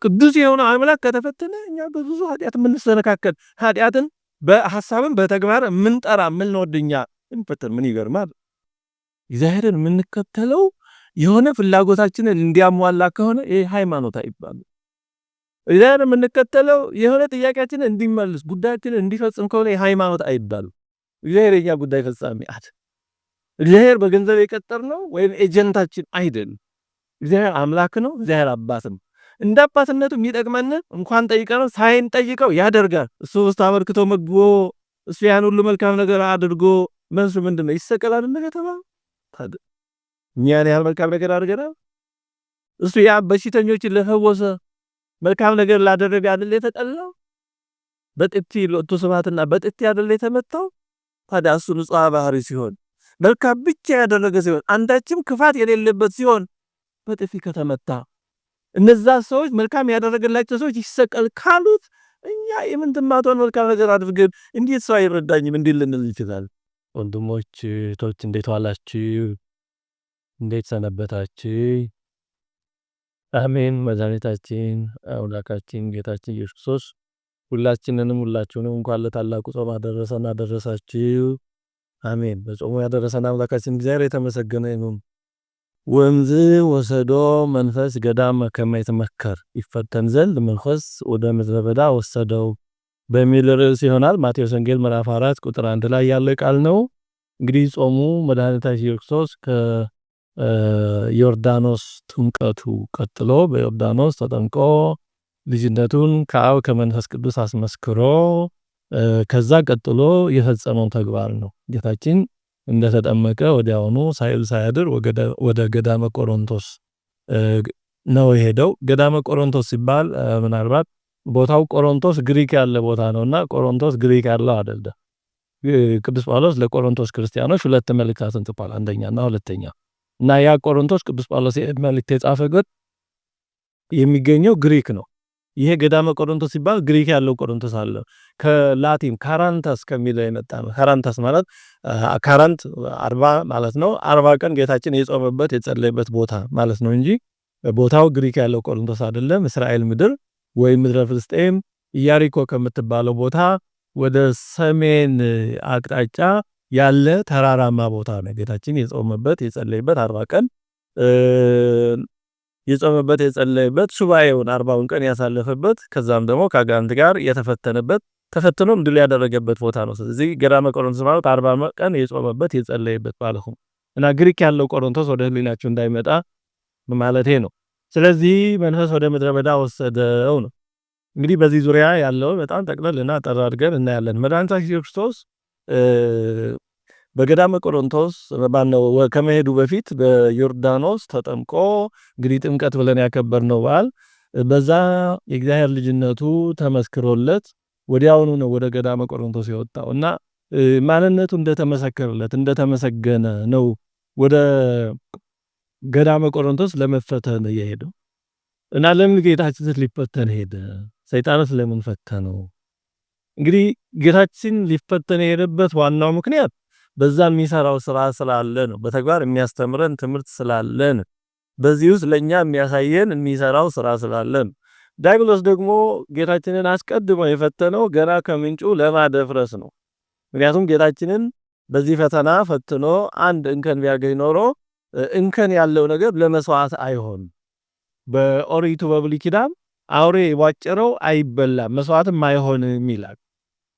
ቅዱስ የሆነ አምላክ ከተፈተነ እኛ በብዙ ኃጢአት የምንሰነካከል ኃጢአትን በሐሳብም በተግባር የምንጠራ የምንወድኛ እንፈተን ምን ይገርማል። እግዚአብሔርን የምንከተለው የሆነ ፍላጎታችንን እንዲያሟላ ከሆነ ይሄ ሃይማኖት አይባልም። እግዚአብሔርን የምንከተለው የሆነ ጥያቄያችንን እንዲመልስ ጉዳያችንን እንዲፈጽም ከሆነ ሃይማኖት አይባልም። እግዚአብሔር የኛ ጉዳይ ፈጻሚ አይደል። እግዚአብሔር በገንዘብ የቀጠርነው ወይም ኤጀንታችን አይደለም። እግዚአብሔር አምላክ ነው። እግዚአብሔር አባት ነው። እንደ አባትነቱ የሚጠቅመን እንኳን ጠይቀነው ሳይንጠይቀው ያደርጋል። እሱ ውስጥ አበርክቶ መግቦ እሱ ያን ሁሉ መልካም ነገር አድርጎ መልሱ ምንድነው? ይሰቀላል እንደተባለ ታዲያ እኛን ያህል መልካም ነገር አድርገናል። እሱ ያ በሽተኞችን ለፈወሰ መልካም ነገር ላደረገ አይደል የተጠላው? በጥፊ ለወጡ ስብሐትና በጥፊ አይደል የተመታው? ታዲያ እሱ ንጹሕ ባህሪ ሲሆን መልካም ብቻ ያደረገ ሲሆን አንዳችም ክፋት የሌለበት ሲሆን በጥፊ ከተመታ እነዛ ሰዎች መልካም ያደረገላቸው ሰዎች ይሰቀል ካሉት እኛ የምንትማቶን መልካም ነገር አድርገን እንዴት ሰው አይረዳኝም እንዴ ልንል ይችላል? ወንድሞች እህቶች እንዴት ዋላችሁ? እንዴት ሰነበታችሁ? አሜን። መድኃኒታችን አምላካችን ጌታችን ኢየሱስ ክርስቶስ ሁላችንንም ሁላችሁንም እንኳን ለታላቁ ጾም አደረሰን አደረሳችሁ። አሜን። በጾሙ ያደረሰን አምላካችን እግዚአብሔር የተመሰገነ ይሁን። ወንዝ ወሰዶ መንፈስ ገዳም ከመ ይትመከር ይፈተን ዘንድ መንፈስ ወደ ምድረ በዳ ወሰደው በሚል ርዕስ ይሆናል። ማቴዎስ ወንጌል ምዕራፍ 4 ቁጥር 1 ላይ ያለ ቃል ነው። እንግዲህ ጾሙ መድኃኒታችን ኢየሱስ ክርስቶስ ከዮርዳኖስ ጥምቀቱ ቀጥሎ በዮርዳኖስ ተጠምቆ ልጅነቱን ከአብ ከመንፈስ ቅዱስ አስመስክሮ ከዛ ቀጥሎ የፈጸመው ተግባር ነው። ጌታችን እንደተጠመቀ ወዲያውኑ ሳይል ሳያድር ወደ ገዳመ ቆሮንቶስ ነው የሄደው። ገዳመ ቆሮንቶስ ሲባል ምናልባት ቦታው ቆሮንቶስ ግሪክ ያለ ቦታ ነውና ቆሮንቶስ ግሪክ ያለው አይደለም። ቅዱስ ጳውሎስ ለቆሮንቶስ ክርስቲያኖች ሁለት መልእክታትን ጽፏል፣ አንደኛና ሁለተኛ እና ያ ቆሮንቶስ ቅዱስ ጳውሎስ መልእክት የጻፈበት የሚገኘው ግሪክ ነው። ይሄ ገዳመ ቆሮንቶስ ሲባል ግሪክ ያለው ቆሮንቶስ አለ። ከላቲን ካራንታስ ከሚለው የመጣ ነው። ካራንታስ ማለት ካራንት 40 ማለት ነው። 40 ቀን ጌታችን የጾመበት የጸለየበት ቦታ ማለት ነው እንጂ ቦታው ግሪክ ያለው ቆሮንቶስ አይደለም። እስራኤል ምድር ወይ ምድረ ፍልስጤም ኢያሪኮ ከምትባለው ቦታ ወደ ሰሜን አቅጣጫ ያለ ተራራማ ቦታ ነው። ጌታችን የጾመበት የጸለየበት 40 ቀን የጾመበት የጸለየበት ሱባኤውን 40ውን ቀን ያሳለፈበት ከዛም ደግሞ ከአጋንንት ጋር የተፈተነበት ተፈትኖም ድል ያደረገበት ቦታ ነው። ስለዚህ ገዳመ ቆሮንቶስ ማለት 40 ቀን የጾመበት የጸለየበት ማለት ነው እና ግሪክ ያለው ቆሮንቶስ ወደ ህሊናችሁ እንዳይመጣ ማለቴ ነው። ስለዚህ መንፈስ ወደ ምድረ በዳ ወሰደው ነው። እንግዲህ በዚህ ዙሪያ ያለው በጣም ጠቅለልና አጠር አድርገን እናያለን። መድኃኒታችን ኢየሱስ ክርስቶስ በገዳመ ቆሮንቶስ ባነው ከመሄዱ በፊት በዮርዳኖስ ተጠምቆ እንግዲህ ጥምቀት ብለን ያከበርነው በዓል በዛ የእግዚአብሔር ልጅነቱ ተመስክሮለት ወዲያውኑ ነው ወደ ገዳመ ቆሮንቶስ የወጣው እና ማንነቱ እንደተመሰከረለት እንደተመሰገነ ነው ወደ ገዳመ ቆሮንቶስ ለመፈተን የሄደው እና ለምን ጌታችን ሊፈተን ሄደ? ሰይጣንስ ለምን ፈተነው? እንግዲህ ጌታችን ሊፈተን የሄደበት ዋናው ምክንያት በዛ የሚሰራው ስራ ስላለ ነው። በተግባር የሚያስተምረን ትምህርት ስላለ ነው። በዚህ ውስጥ ለኛ የሚያሳየን የሚሰራው ስራ ስላለ ነው። ዲያብሎስ ደግሞ ጌታችንን አስቀድሞ የፈተነው ገና ከምንጩ ለማደፍረስ ነው። ምክንያቱም ጌታችንን በዚህ ፈተና ፈትኖ አንድ እንከን ቢያገኝ ኖሮ እንከን ያለው ነገር ለመስዋዕት አይሆንም። በኦሪቱ በብሉይ ኪዳን አውሬ የቧጨረው አይበላም መስዋዕትም አይሆንም ይላል።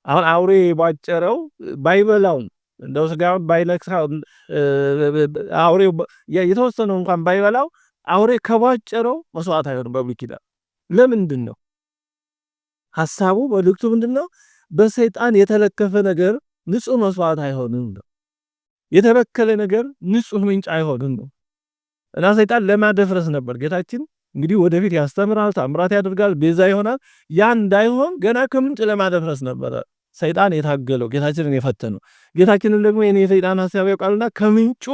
አሁን አውሬ የቧጨረው ባይበላው እንደው ስጋውን ባይለክሳው አውሬው የተወሰነው እንኳን ባይበላው አውሬ ከቧጨረው መስዋዕት አይሆንም በብሉይ ኪዳን። ለምንድን ነው? ሐሳቡ መልእክቱ ምንድነው? በሰይጣን የተለከፈ ነገር ንጹህ መስዋዕት አይሆንም ነው። የተበከለ ነገር ንጹህ ምንጭ አይሆንም ነው። እና ሰይጣን ለማደፍረስ ነበር ጌታችን እንግዲህ ወደፊት ያስተምራል፣ ታምራት ያደርጋል፣ ቤዛ ይሆናል። ያን እንዳይሆን ገና ከምንጭ ለማደፍረስ ነበር ሰይጣን የታገለው ጌታችንን የፈተነው። ጌታችንን ደግሞ የኔ ሰይጣን ሐሳብ ያውቃልና ከምንጩ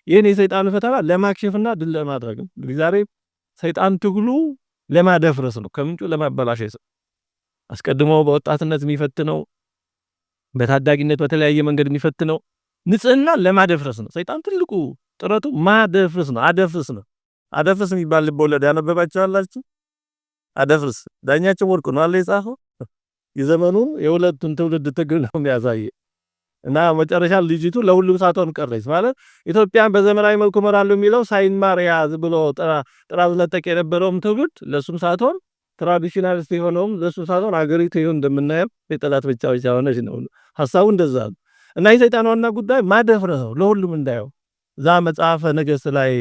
የኔ ሰይጣን ፈተና ለማክሸፍና ድል ለማድረግ ነው። ዛሬ ሰይጣን ትግሉ ለማደፍረስ ነው፣ ከምንጩ ለማበላሸት። አስቀድሞ በወጣትነት የሚፈትነው በታዳጊነት በተለያየ መንገድ የሚፈትነው ንጽህና ለማደፍረስ ነው። ሰይጣን ትልቁ ጥረቱ ማደፍረስ ነው። አደፍርስ ነው። አደፍርስ የሚባል ልቦለድ ያነበባችኋላችሁ? አደፍርስ ዳኛቸው ወርቁ ነው አለ የጻፈው የዘመኑን የሁለቱን ትውልድ ትግል ነው የሚያሳይ እና መጨረሻ ልጅቱ ለሁሉም ሳትሆን ቀረች ማለት ኢትዮጵያን በዘመናዊ መልኩ እመራለሁ የሚለው ሳይማር ያዝ ብሎ ጥራዝ ለጠቅ የነበረውም ትውልድ ለሱም ሳትሆን ትራዲሽናሊስት የሆነውም ለሱም ሳትሆን አገሪቱ ይሁን እንደምናየው የጠላት ብቻ ሆነች ነው ሐሳቡ እንደዛ ነው። እና የሰይጣን ዋና ጉዳይ ማደፍረስ ነው ለሁሉም እንዳየው ዛ መጽሐፈ ነገሥት ላይ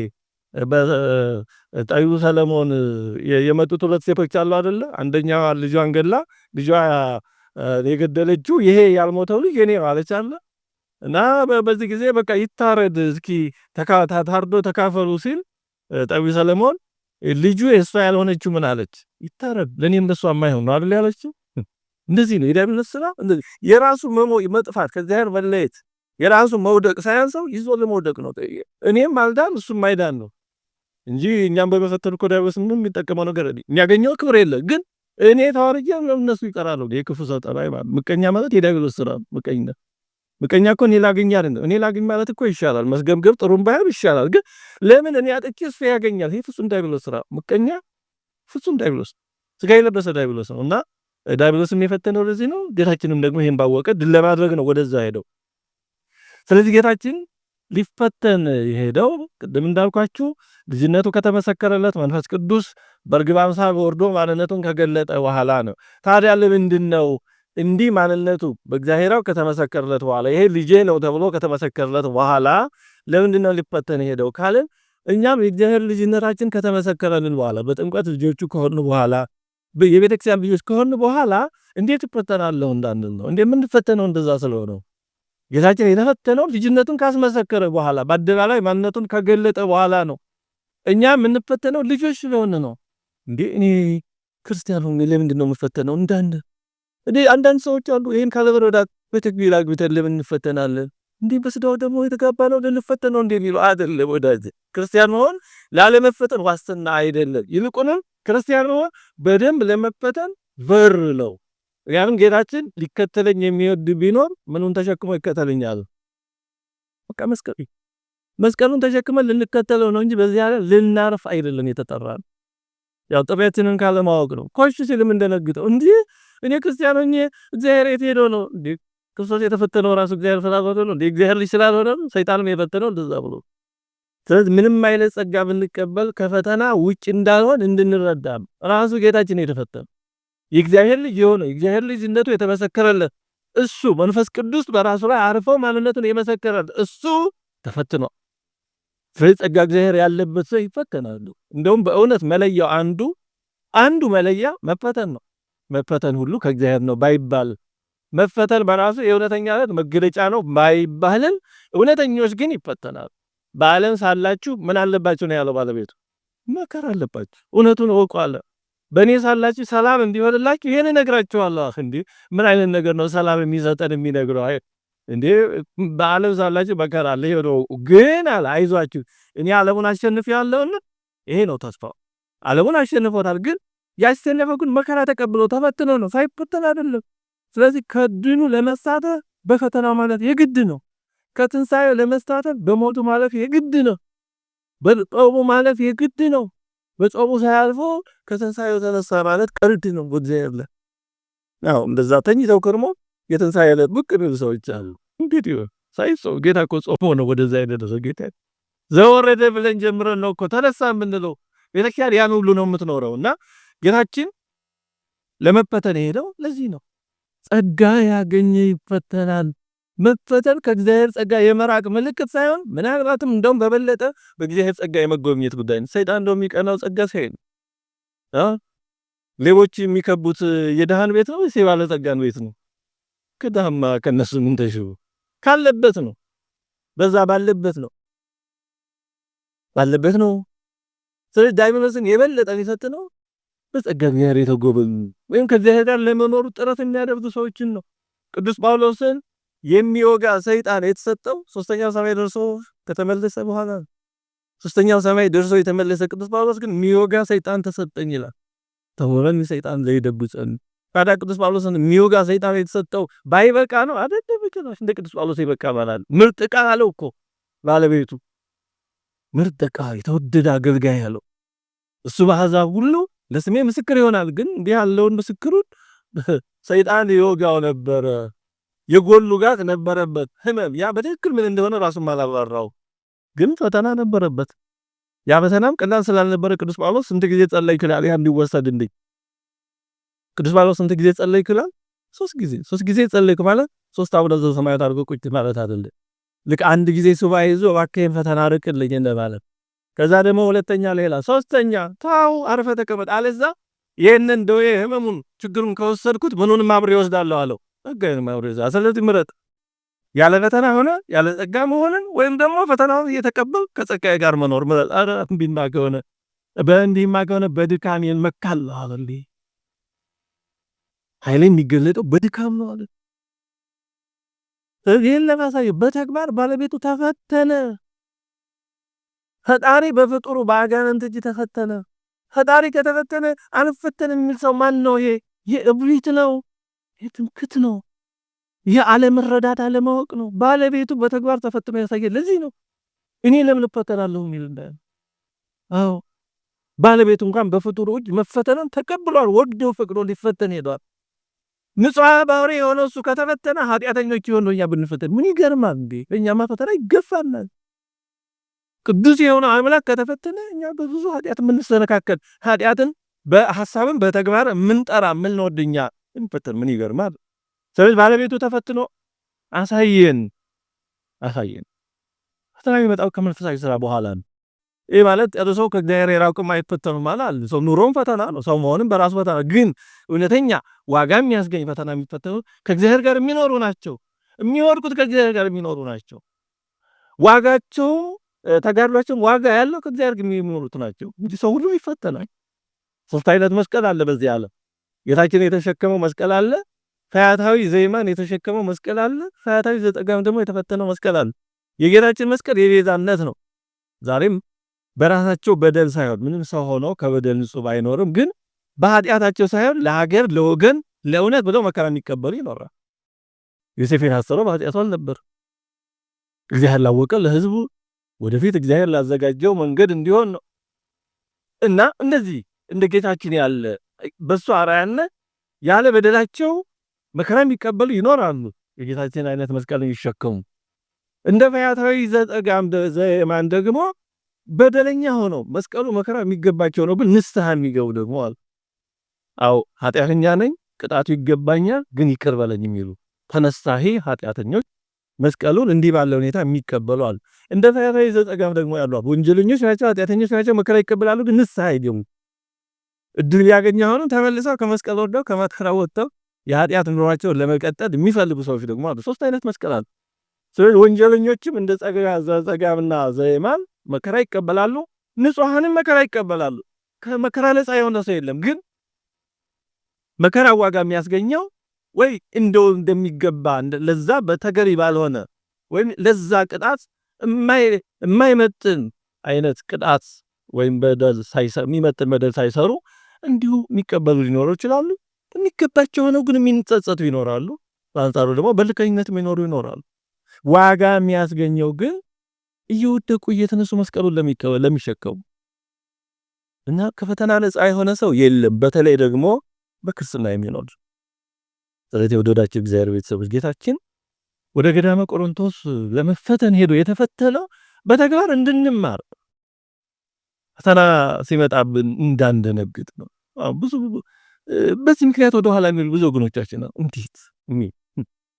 በጠቢቡ ሰለሞን የመጡት ሁለት ሴቶች አሉ አይደለ አንደኛዋ ልጇን ገላ ልጇ የገደለችው ይሄ ያልሞተው ልጅ የኔ አለች አለ እና በዚህ ጊዜ በቃ ይታረድ እስኪ ታርዶ ተካፈሉ ሲል ጠቢቡ ሰለሞን ልጁ የሷ ያልሆነችው ምን አለች ይታረድ ለኔም ለሷ የማይሆን ነው አይደል ያለችው። እንደዚህ ነው የዲያብሎስ ስራ እንደዚህ የራሱ መጥፋት ከእግዚአብሔር መለየት የራሱ መውደቅ ሳያንሰው ይዞ ለመውደቅ ነው እኔም አልዳን እሱም ማይዳን ነው እንጂ እኛም በመፈተን እኮ ዲያብሎስ ምንም የሚጠቀመው ነገር የሚያገኘው ክብር የለ ግን እኔ ታወርጄ እነሱ ይቀራሉ የክፉ ሰው ጠባይ ማለት ምቀኛ ማለት የዲያብሎስ ስራ ምቀኛ እኮ እኔ ላገኝ አይደለም እኔ ላገኝ ማለት እኮ ይሻላል መስገብገብ ጥሩም ባይሆን ይሻላል ግን ለምን እኔ አጥቼ እሱ ያገኛል ይሄ ፍጹም ዲያብሎስ ስራ ምቀኛ ፍጹም ዲያብሎስ ስጋ የለበሰ ዲያብሎስ ነውና ዲያብሎስም የፈተነው ለዚህ ነው ጌታችንም ደግሞ ይሄን ባወቀ ድል ለማድረግ ነው ወደዛ ሄደው። ስለዚህ ጌታችን ሊፈተን የሄደው ቅድም እንዳልኳችሁ ልጅነቱ ከተመሰከረለት መንፈስ ቅዱስ በርግብ አምሳል ወርዶ ማንነቱን ከገለጠ በኋላ ነው። ታዲያ ለምንድነው እንዲህ ማንነቱ በእግዚአብሔራው ከተመሰከረለት በኋላ ይሄ ልጄ ነው ተብሎ ከተመሰከረለት በኋላ ለምንድነው ሊፈተን የሄደው ካልን እኛም የእግዚአብሔር ልጅነታችን ከተመሰከረልን በኋላ በጥምቀት ልጆቹ ከሆኑ በኋላ የቤተክርስቲያን ልጆች ከሆኑ በኋላ እንዴት እፈተናለሁ እንዳንል ነው እንደምንፈተነው እንደዛ ስለሆነ ጌታችን የተፈተነው ልጅነቱን ካስመሰከረ በኋላ በአደባባይ ማንነቱን ከገለጠ በኋላ ነው። እኛ የምንፈተነው ልጆች ስለሆነ ነው። እኔ ክርስቲያን ሆኜ ለምንድን ነው የምፈተነው? አንዳንድ ሰዎች አሉ ይሄን ካለበረዳት በተክሊል አግብተን ለምን እንፈተናለን? በስጋው ደግሞ የተጋባ ነው ልንፈተነው እንደሚሉ አይደለም። ወዳጅ ክርስቲያን መሆን ላለመፈተን ዋስትና አይደለም። ይልቁንም ክርስቲያን መሆን በደንብ ለመፈተን በር ነው። ያንን ጌታችን ሊከተለኝ የሚወድ ቢኖር ምኑን ተሸክሞ ይከተለኛል? በቃ መስቀሉን ተሸክመን ልንከተለው ነው እንጂ በዚህ ዓለም ልናርፍ አይደለም የተጠራን። ያው ጥሪያችንን ካለማወቅ ነው። ኮሽ ሲልም እንደነግጠው እኔ ክርስቲያን ሆኜ እግዚአብሔር የት ሄዶ ነው? ክርስቶስ የተፈተነው ራሱ እግዚአብሔር ስላልሆነ ነው። እግዚአብሔር ልጅ ስላልሆነ ነው። ሰይጣንም የፈተነው እንደዛ ብሎ። ስለዚህ ምንም አይነት ጸጋ ብንቀበል ከፈተና ውጭ እንዳልሆን እንድንረዳ ራሱ ጌታችን የተፈተነው የእግዚአብሔር ልጅ የሆነ የእግዚአብሔር ልጅነቱ የተመሰከረለት እሱ መንፈስ ቅዱስ በራሱ ላይ አርፈው ማንነቱን የመሰከረለት እሱ ተፈትኖ ጸጋ እግዚአብሔር ያለበት ሰው ይፈተናሉ። እንደውም በእውነት መለያው አንዱ መለያ መፈተን ነው። መፈተን ሁሉ ከእግዚአብሔር ነው ባይባል መፈተን በራሱ የእውነተኛነት መገለጫ ነው ባይባልም እውነተኞች ግን ይፈተናሉ። በዓለም ሳላችሁ ምን አለባችሁ ነው ያለው ባለቤቱ? መከራ አለባችሁ። እውነቱን እወቁ አለ። በእኔ ሳላችሁ ሰላም እንዲሆንላችሁ ይሄን እነግራችኋለሁ። ምን አይነት ነገር ነው ሰላም የሚሰጠን የሚነግረው? በዓለም ሳላችሁ መከራ አለ ግን አለ አይዟችሁ እኔ ዓለሙን አሸንፌዋለሁና ይሄ ነው ተስፋው። ዓለሙን አሸንፎታል። ግን ያሸነፈው ግን መከራ ተቀብሎ ተፈትኖ ነው፣ ሳይፈተን አይደለም። ስለዚህ ከድኑ ለመሳተፍ በፈተና ማለት የግድ ነው። ከትንሳኤው ለመሳተፍ በሞቱ ማለፍ የግድ ነው። በጾሙ ማለፍ የግድ ነው። በጾሙ ሳያልፎ ከትንሳኤው ተነሳ ማለት ቀርድ ነው። በእግዚአብሔር ላይ እንደዛ ተኝተው ከርሞ የትንሳኤ ዕለት ብቅ ቢሉ ሰዎች አሉ። እንግዲህ ሳይጾም ጌታ እኮ ጾሞ ነው ወደዛ የደረሰው። ጌታ ዘወረደ ብለን ጀምረን ነው እኮ ተነሳ የምንለው። ቤተክርስቲያን ያን ሁሉ ነው የምትኖረው። እና ጌታችን ለመፈተን ሄደው ለዚህ ነው። ጸጋ ያገኘ ይፈተናል። መፈተን ከእግዚአብሔር ጸጋ የመራቅ ምልክት ሳይሆን ምናልባትም እንደውም በበለጠ በእግዚአብሔር ጸጋ የመጎብኘት ጉዳይ ነው። ሰይጣን እንደውም የሚቀናው ጸጋ ሳይሆን ሌቦች የሚከቡት የድሃን ቤት ነው ወይስ የባለጸጋን ቤት ነው? ከድሃማ ከነሱ ምን ተሽው ካለበት ነው። በዛ ባለበት ነው። ስለዚህ ዳይመንስን የበለጠ ሊፈትነው በጸጋ እግዚአብሔር የተጎበኙ ወይም ከእግዚአብሔር ጋር ለመኖሩ ጥረት የሚያደርጉ ሰዎችን ነው። ቅዱስ ጳውሎስን የሚወጋ ሰይጣን የተሰጠው ሶስተኛው ሰማይ ደርሶ ከተመለሰ በኋላ ነው። ሶስተኛው ሰማይ ደርሶ የተመለሰ ቅዱስ ጳውሎስ ግን የሚወጋ ሰይጣን ተሰጠኝ ይላል። ተወረን ሰይጣን ለይደብጸን ታዲያ ቅዱስ ጳውሎስን የሚወጋ ሰይጣን የተሰጠው ባይበቃ ነው አይደለም? እንደ ቅዱስ ጳውሎስ ይበቃ ማለት ምርጥ ዕቃ አለው እኮ ባለቤቱ። ምርጥ ዕቃ የተወደደ አገልጋይ ያለው እሱ በአሕዛብ ሁሉ ለስሜ ምስክር ይሆናል። ግን እንዲህ ያለውን ምስክሩን ሰይጣን ይወጋው ነበረ። የጎል ውጋት ነበረበት፣ ህመም። ያ በትክክል ምን እንደሆነ ራሱን አላብራራው፣ ግን ፈተና ነበረበት። ያ ፈተናም ቀላል ስላልነበረ ቅዱስ ጳውሎስ ስንት ጊዜ ጸለይ ይችላል ያ እንዲወሰድልኝ። ቅዱስ ጳውሎስ ስንት ጊዜ ጸለይ ይችላል? 3 ጊዜ። 3 ጊዜ ጸለይክ ማለት 3 አቡነ ዘበሰማያት አድርጎ ቁጭ ማለት አይደለም። ልክ አንድ ጊዜ ሱባኤ ይዞ እባክህን ፈተና ርቅልኝ እንደማለት። ከዛ ደግሞ ሁለተኛ ሌላ፣ ሶስተኛ ታው አርፈ ተቀመጥ፣ አለዛ ይሄንን ደዌ ህመሙን ችግሩን ከወሰድኩት ምኑንም አብሬ ይወስዳለሁ አለው። አጋየን ማውረዛ ስለዚህ ምረጥ፣ ያለ ፈተና ሆነ ያለ ጸጋ መሆንን ወይም ደግሞ ፈተናውን እየተቀበል ከጸጋዬ ጋር መኖር ምረጥ። አረ እንዲህማ ከሆነ በድካም መካለሁ አለ። ኃይል የሚገለጠው በድካም ነው አለ። ይህን ለማሳየት በተግባር ባለቤቱ ተፈተነ። ፈጣሪ በፍጡሩ በአጋንንት እጅ ተፈተነ። ፈጣሪ ከተፈተነ አልፈተንም የሚል ሰው ማን ነው? ይሄ የእብሪት ነው፣ የትምክት ነው፣ የአለመረዳት አለማወቅ ነው። ባለቤቱ በተግባር ተፈትኖ ያሳያል። ለዚህ ነው እኔ ለምን እፈተናለሁ የሚል እንደ አዎ ባለቤቱ እንኳን በፍጡሩ እጅ መፈተንን ተቀብሏል። ወዶ ፈቅዶ ሊፈተን ሄዷል። ንጹሕ ባህሪ የሆነ እሱ ከተፈተነ ኃጢአተኞች ይሆን ነው እኛ ብንፈተን ምን ይገርማል እንዴ? እኛማ ፈተና ይገፋናል። ቅዱስ የሆነ አምላክ ከተፈተነ እኛ በብዙ ኃጢአት የምንሰነካከል ኃጢአትን በሐሳብም በተግባር የምንጠራ የምንወድኛ እንፈተን ምን ይገርማል? ስለዚህ ባለቤቱ ተፈትኖ አሳየን። ፈተና የሚመጣው ከመንፈሳዊ ስራ በኋላ ነው። ይህ ማለት ሰው ከእግዚአብሔር የራቁም አይፈተኑም ማለት ሰው ኑሮም ፈተና ነው። ሰው መሆንም በራሱ ፈተና፣ ግን እውነተኛ ዋጋ የሚያስገኝ ፈተና የሚፈተኑት ከእግዚአብሔር ጋር የሚኖሩ ናቸው። የሚወድቁት ከእግዚአብሔር ጋር የሚኖሩ ናቸው። ዋጋቸው ተጋድሏቸው ዋጋ ያለው ከእግዚአብሔር ጋር የሚኖሩት ናቸው እንጂ ሰው ሁሉ ይፈተናል። 3 አይነት መስቀል አለ በዚህ ዓለም። ጌታችን የተሸከመው መስቀል አለ። ፈያታዊ ዘይማን የተሸከመው መስቀል አለ። ፈያታዊ ዘጠጋም ደግሞ የተፈተነው መስቀል አለ። የጌታችን መስቀል የቤዛነት ነው። ዛሬም በራሳቸው በደል ሳይሆን ምንም ሰው ሆኖ ከበደል ንጹህ ባይኖርም ግን በኃጢአታቸው ሳይሆን ለሀገር፣ ለወገን፣ ለእውነት ብለው መከራ የሚቀበሉ ይኖራል። ዮሴፍ የታሰረው በኃጢአቱ አልነበር። እግዚአብሔር ላወቀ ለሕዝቡ ወደፊት እግዚአብሔር ላዘጋጀው መንገድ እንዲሆን ነው። እና እንደዚህ እንደ ጌታችን ያለ በሱ አርአያነት ያለ በደላቸው መከራ የሚቀበሉ ይኖራሉ። የጌታችን አይነት መስቀልን ይሸከሙ። እንደ ፈያታዊ ዘጠጋም ዘየማን ደግሞ በደለኛ ሆነው መስቀሉ መከራ የሚገባቸው ነው፣ ግን ንስሐ የሚገቡ ደግሞ አሉ። አዎ ኃጢአተኛ ነኝ፣ ቅጣቱ ይገባኛል፣ ግን ይቅር በለኝ የሚሉ ተነሳሂ ኃጢአተኞች መስቀሉን እንዲህ ባለ ሁኔታ የሚቀበሉ አሉ። እንደ ፈያታዊ ዘጠጋም ደግሞ ያሉ ወንጀለኞች ናቸው፣ ኃጢአተኞች ናቸው፣ መከራ ይቀበላሉ፣ ግን ንስሐ አይገቡም። እድል ያገኘ ሆነው ተመልሰው ከመስቀል ወርደው ከመከራ ወጥተው የኃጢአት ኑሯቸውን ለመቀጠል የሚፈልጉ ሰዎች ደግሞ አሉ። 3 አይነት መስቀል አሉ። ስለዚህ ወንጀለኞችም እንደ ዘጠጋምና ዘየማን መከራ ይቀበላሉ፣ ንጹሐንም መከራ ይቀበላሉ። ከመከራ ነፃ የሆነ ሰው የለም። ግን መከራ ዋጋ የሚያስገኘው ወይ እንደው እንደሚገባ ለዛ በተገቢ ባልሆነ ወይም ለዛ ቅጣት የማይመጥን አይነት ቅጣት ወይም በደል የሚመጥን በደል ሳይሰሩ እንዲሁ የሚቀበሉ ሊኖሩ ይችላሉ። የሚገባቸው ሆነው ግን የሚንጸጸቱ ይኖራሉ። በአንጻሩ ደግሞ በልከኝነት የሚኖሩ ይኖራሉ። ዋጋ የሚያስገኘው ግን እየወደቁ እየተነሱ መስቀሉን ለሚሸከሙ እና ከፈተና ነፃ የሆነ ሰው የለም። በተለይ ደግሞ በክርስትና የሚኖር። ስለዚህ ወደዳችሁ እግዚአብሔር ቤተሰቦች ጌታችን ወደ ገዳመ ቆሮንቶስ ለመፈተን ሄዶ የተፈተነው በተግባር እንድንማር ፈተና ሲመጣብን እንዳንደነግጥ ነው። ብዙ በዚህ ምክንያት ወደ ኋላ የሚሉ ብዙ ወገኖቻችን ነው። እንዴት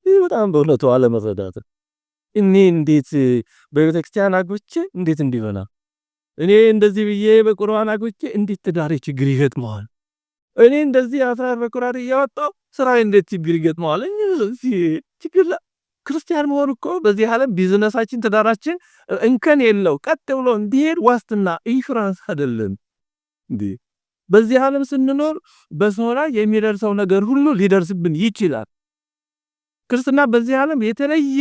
በጣም በእውነቱ አለመረዳት እኔ እንዴት በቤተክርስቲያን አግብቼ እንዴት እንዲሆና እኔ እንደዚህ ብዬ በቁርባን አግብቼ እንዴት ትዳሬ ችግር ይገጥመዋል? እኔ እንደዚህ አስራር በኩራር እያወጣው ስራዬ እንዴት ችግር ይገጥመዋል? ችግር ክርስቲያን መሆን እኮ በዚህ ዓለም ቢዝነሳችን፣ ትዳራችን እንከን የለው ቀጥ ብሎ እንዲሄድ ዋስትና ኢንሹራንስ አይደለም እንዴ? በዚህ ዓለም ስንኖር በሰው ላይ የሚደርሰው ነገር ሁሉ ሊደርስብን ይችላል። ክርስትና በዚህ ዓለም የተለየ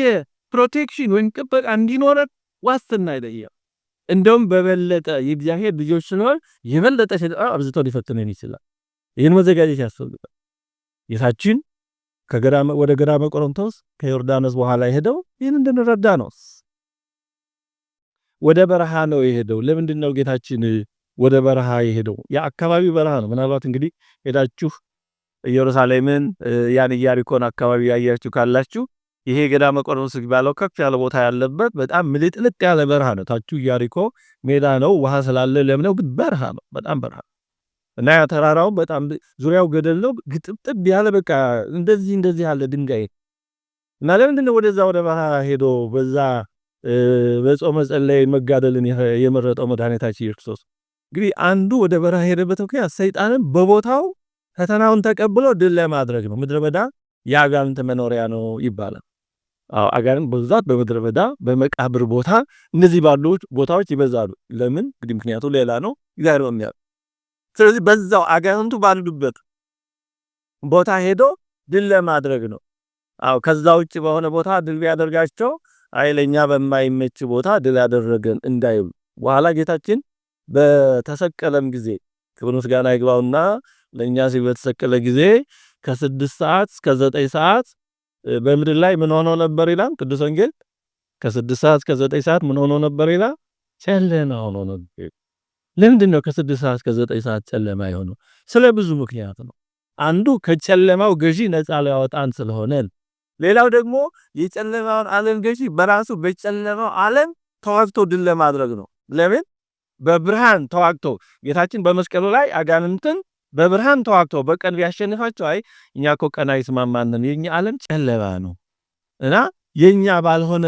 ፕሮቴክሽን ወይም ጥበቃ እንዲኖረን ዋስትና አይደለም። እንደውም በበለጠ የእግዚአብሔር ልጆች ስለሆን የበለጠ ሰይጣን አብዝቶ ሊፈትነን ይችላል። ይህን መዘጋጀት ያስፈልጋል። ጌታችን ወደ ገዳመ ቆሮንቶስ ከዮርዳኖስ በኋላ የሄደው ይህን እንድንረዳ ነው። ወደ በረሃ ነው የሄደው። ለምንድን ነው ጌታችን ወደ በረሃ የሄደው። ያ አካባቢ በረሃ ነው። ምናልባት እንግዲህ ሄዳችሁ ኢየሩሳሌምን ያን ኢያሪኮን አካባቢ ያያችሁ ካላችሁ ይሄ ገዳመ ቆሮንቶስ የሚባለው ከፍ ያለ ቦታ ያለበት በጣም ምልጥልጥ ያለ በረሃ ነው። ታቹ ኢያሪኮ ሜዳ ነው፣ ውሃ ስላለ ለምነው፣ ግን በረሃ ነው፣ በጣም በረሃ እና ያ ተራራው በጣም ዙሪያው ገደል ነው፣ ግጥብጥብ ያለ በቃ እንደዚህ ያለ ድንጋይ እና ለምንድን ነው ወደዛ ወደ በረሃ ሄዶ በዛ በጾመ ጸለይ መጋደልን የመረጠው መድኃኒታችን ኢየሱስ ክርስቶስ? እንግዲህ አንዱ ወደ በረሃ ሄደበት ምክንያት ሰይጣንን በቦታው ፈተናውን ተቀብሎ ድል ለማድረግ ነው። ምድረ በዳ የአጋንንት መኖሪያ ነው ይባላል። አጋንንት በብዛት በምድረ በዳ በመቃብር ቦታ እነዚህ ባሉ ቦታዎች ይበዛሉ። ለምን? እንግዲህ ምክንያቱ ሌላ ነው፣ እግዚአብሔር ነው የሚያውቅ። ስለዚህ በዛው አጋንንቱ ባሉበት ቦታ ሄዶ ድል ለማድረግ ነው። ከዛ ውጭ በሆነ ቦታ ድል ቢያደርጋቸው ለኛ በማይመች ቦታ ድል ያደረገን እንዳይሉ በኋላ ጌታችን በተሰቀለም ጊዜ ክብር ምስጋና ይግባውና ለኛ በተሰቀለ ጊዜ ከ6 ሰዓት እስከ 9 ሰዓት በምድር ላይ ምን ሆኖ ነበር ይላል ቅዱስ ወንጌል። ከ6 ሰዓት እስከ 9 ሰዓት ምን ሆኖ ነበር ይላል? ጨለማ ሆኖ ነበር። ለምንድን ነው ከ6 ሰዓት እስከ 9 ሰዓት ጨለማ የሆነው? ስለ ብዙ ምክንያት ነው። አንዱ ከጨለማው ገዢ ነፃ ሊያወጣን ስለሆነ፣ ሌላው ደግሞ የጨለማውን ዓለም ገዢ በራሱ በጨለማው ዓለም ተዋግቶ ድል ለማድረግ ነው። ለምን? በብርሃን ተዋግቶ ጌታችን በመስቀሉ ላይ አጋንንትን በብርሃን ተዋግቶ በቀን ቢያሸንፋቸው እኛ እኮ ቀን አይስማማንም፣ የኛ ዓለም ጨለማ ነው እና የኛ ባልሆነ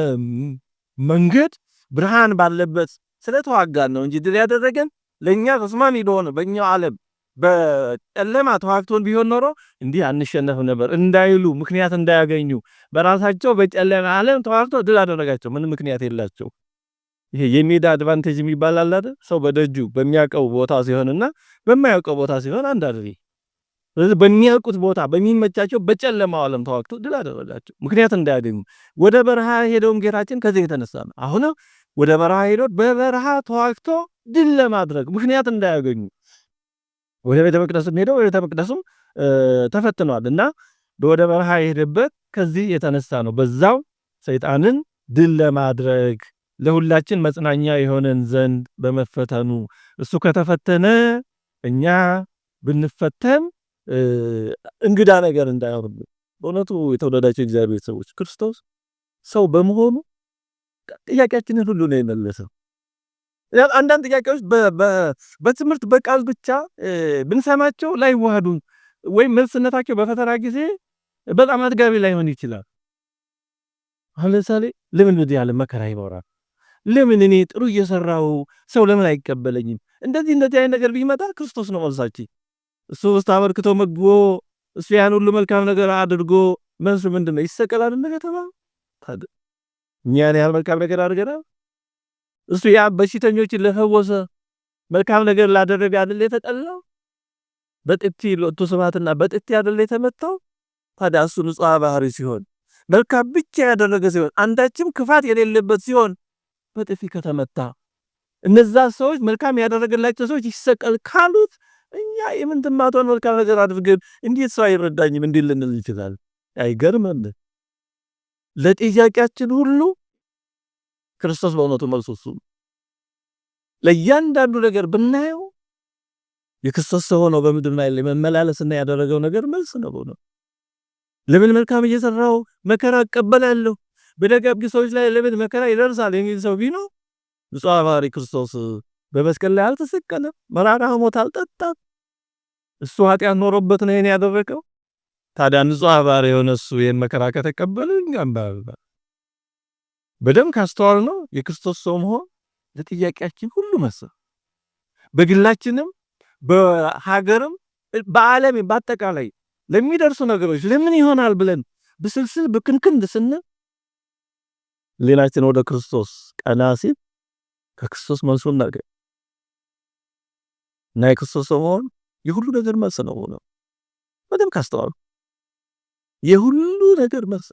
መንገድ ብርሃን ባለበት ስለተዋጋን ነው እንጂ ድል ያደረገን ለኛ ተስማሚ ለሆነ በእኛው ዓለም በጨለማ ተዋግቶን ቢሆን ኖሮ እንዲህ አንሸነፍ ነበር እንዳይሉ ምክንያት እንዳያገኙ በራሳቸው በጨለማ ዓለም ተዋግቶ ድል አደረጋቸው። ምን ምክንያት የላቸው። ይሄ የሜዳ አድቫንቴጅ የሚባል አለ አይደል? ሰው በደጁ በሚያውቀው ቦታ ሲሆንና በማያውቀው ቦታ ሲሆን አንድ አይደል? ስለዚህ በሚያውቁት ቦታ በሚመቻቸው በጨለማው ዓለም ተዋግቶ ድል አደረጋቸው፣ ምክንያት እንዳያገኙ። ወደ በረሃ ሄደውም ጌታችን ከዚህ የተነሳ ነው። አሁን ወደ በረሃ ሄዶ በበረሃ ተዋግቶ ድል ለማድረግ ምክንያት እንዳያገኙ ወደ ቤተ መቅደስም ሄደው ወደ ቤተ መቅደስም ተፈትነዋል እና ወደ በረሃ የሄደበት ከዚህ የተነሳ ነው። በዛው ሰይጣንን ድል ለማድረግ ለሁላችን መጽናኛ የሆነን ዘንድ በመፈተኑ እሱ ከተፈተነ እኛ ብንፈተን እንግዳ ነገር እንዳይሆንብን። በእውነቱ የተወደዳቸው እግዚአብሔር ሰዎች ክርስቶስ ሰው በመሆኑ ጥያቄያችንን ሁሉ ነው የመለሰው። አንዳንድ ጥያቄዎች በትምህርት በቃል ብቻ ብንሰማቸው ላይዋሃዱ ወይም መልስነታቸው በፈተና ጊዜ በጣም አጥጋቢ ላይሆን ይችላል። አሁን ለምሳሌ ለምን እንደዚህ ያለ መከራ ይኖራል? ለምን እኔ ጥሩ እየሰራው ሰው ለምን አይቀበለኝም? እንደዚህ አይነት ነገር ቢመጣ ክርስቶስ ነው መልሳችን። እሱ ውስጥ አበርክቶ መግቦ እሱ ያን ሁሉ መልካም ነገር አድርጎ መልሱ ምንድነው? ይሰቀላል እንደተባ ታዲያ እኛን ያህል መልካም ነገር አድርገናል? እሱ ያ በሽተኞችን ለፈወሰ መልካም ነገር ላደረገ አይደል የተጠላው? በጥፊ ለቱ ስብሐትና በጥፊ አይደል የተመታው? ታዲያ እሱ ንጹሕ ባህሪ ሲሆን መልካም ብቻ ያደረገ ሲሆን አንዳችም ክፋት የሌለበት ሲሆን በጥፊ ከተመታ እነዛ ሰዎች መልካም ያደረገላቸው ሰዎች ይሰቀል ካሉት እኛ የምንትማቶን መልካም ነገር አድርገን እንዴት ሰው አይረዳኝም እንዴ ልንል ይችላል? አይገርምም? ለጥያቄያችን ሁሉ ክርስቶስ በእውነቱ መልሱ እሱ። ለእያንዳንዱ ነገር ብናየው የክርስቶስ ሰው ሆኖ በምድር ላይ መመላለስና ያደረገው ነገር መልስ ነው በእውነቱ። ለምን መልካም እየሰራው መከራ እቀበላለሁ በደጋግ ሰዎች ላይ ለምን መከራ ይደርሳል የሚል ሰው ቢኖር ንጹሕ ባህሪ ክርስቶስ በመስቀል ላይ አልተሰቀለም፣ መራራ ሞት አልጠጣም። እሱ ኃጢአት ኖሮበት ነው ይሄን ያደረገው። ታዲያ ንጹሕ ባህሪ የሆነ እሱ ይሄን መከራ ከተቀበለ እኛም በደም ካስተዋል ነው የክርስቶስ ሰው መሆን ለጥያቄያችን ሁሉ መልስ። በግላችንም በሀገርም በዓለም በአጠቃላይ ለሚደርሱ ነገሮች ለምን ይሆናል ብለን ብስልስል ብክንክን ስንል ሌላችን ወደ ክርስቶስ ቀና ሲል ከክርስቶስ መልሱ እናገኝ እና የክርስቶስ ሰው መሆን የሁሉ ነገር መልስ ነው ነው በደም ካስተዋሉ የሁሉ ነገር መልስ።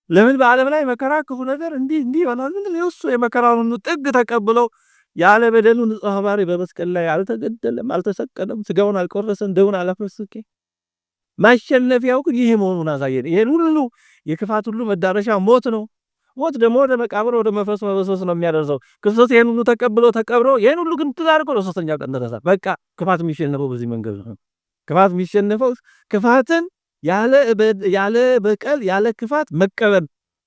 ለምን በዓለም ላይ መከራ ክፉ ነገር እንዲህ ይሆናል? እሱ የመከራውን ጥግ ተቀብለው ያለ በደሉ ንጹሕ ባህሪ በመስቀል ላይ አልተገደለም፣ አልተሰቀለም፣ ስጋውን አልቆረሰም፣ ደሙን አላፈሰሰም። ማሸነፊያው ግን ይሄ መሆኑን አሳየን። ይሄን ሁሉ የክፋት ሁሉ መዳረሻ ሞት ነው። ሞት ደግሞ ወደ መቃብር ወደ መንፈስ መበስበስ ነው የሚያደርሰው። ክርስቶስ ይሄን ሁሉ ተቀብሎ ተቀብሮ ይሄን ሁሉ ግን ተዛርቆ ለሶስተኛው ቀን ተነሳ። በቃ ክፋት የሚሸነፈው በዚህ መንገድ ነው። ክፋት የሚሸነፈው ክፋትን ያለ በቀል ያለ ክፋት መቀበል።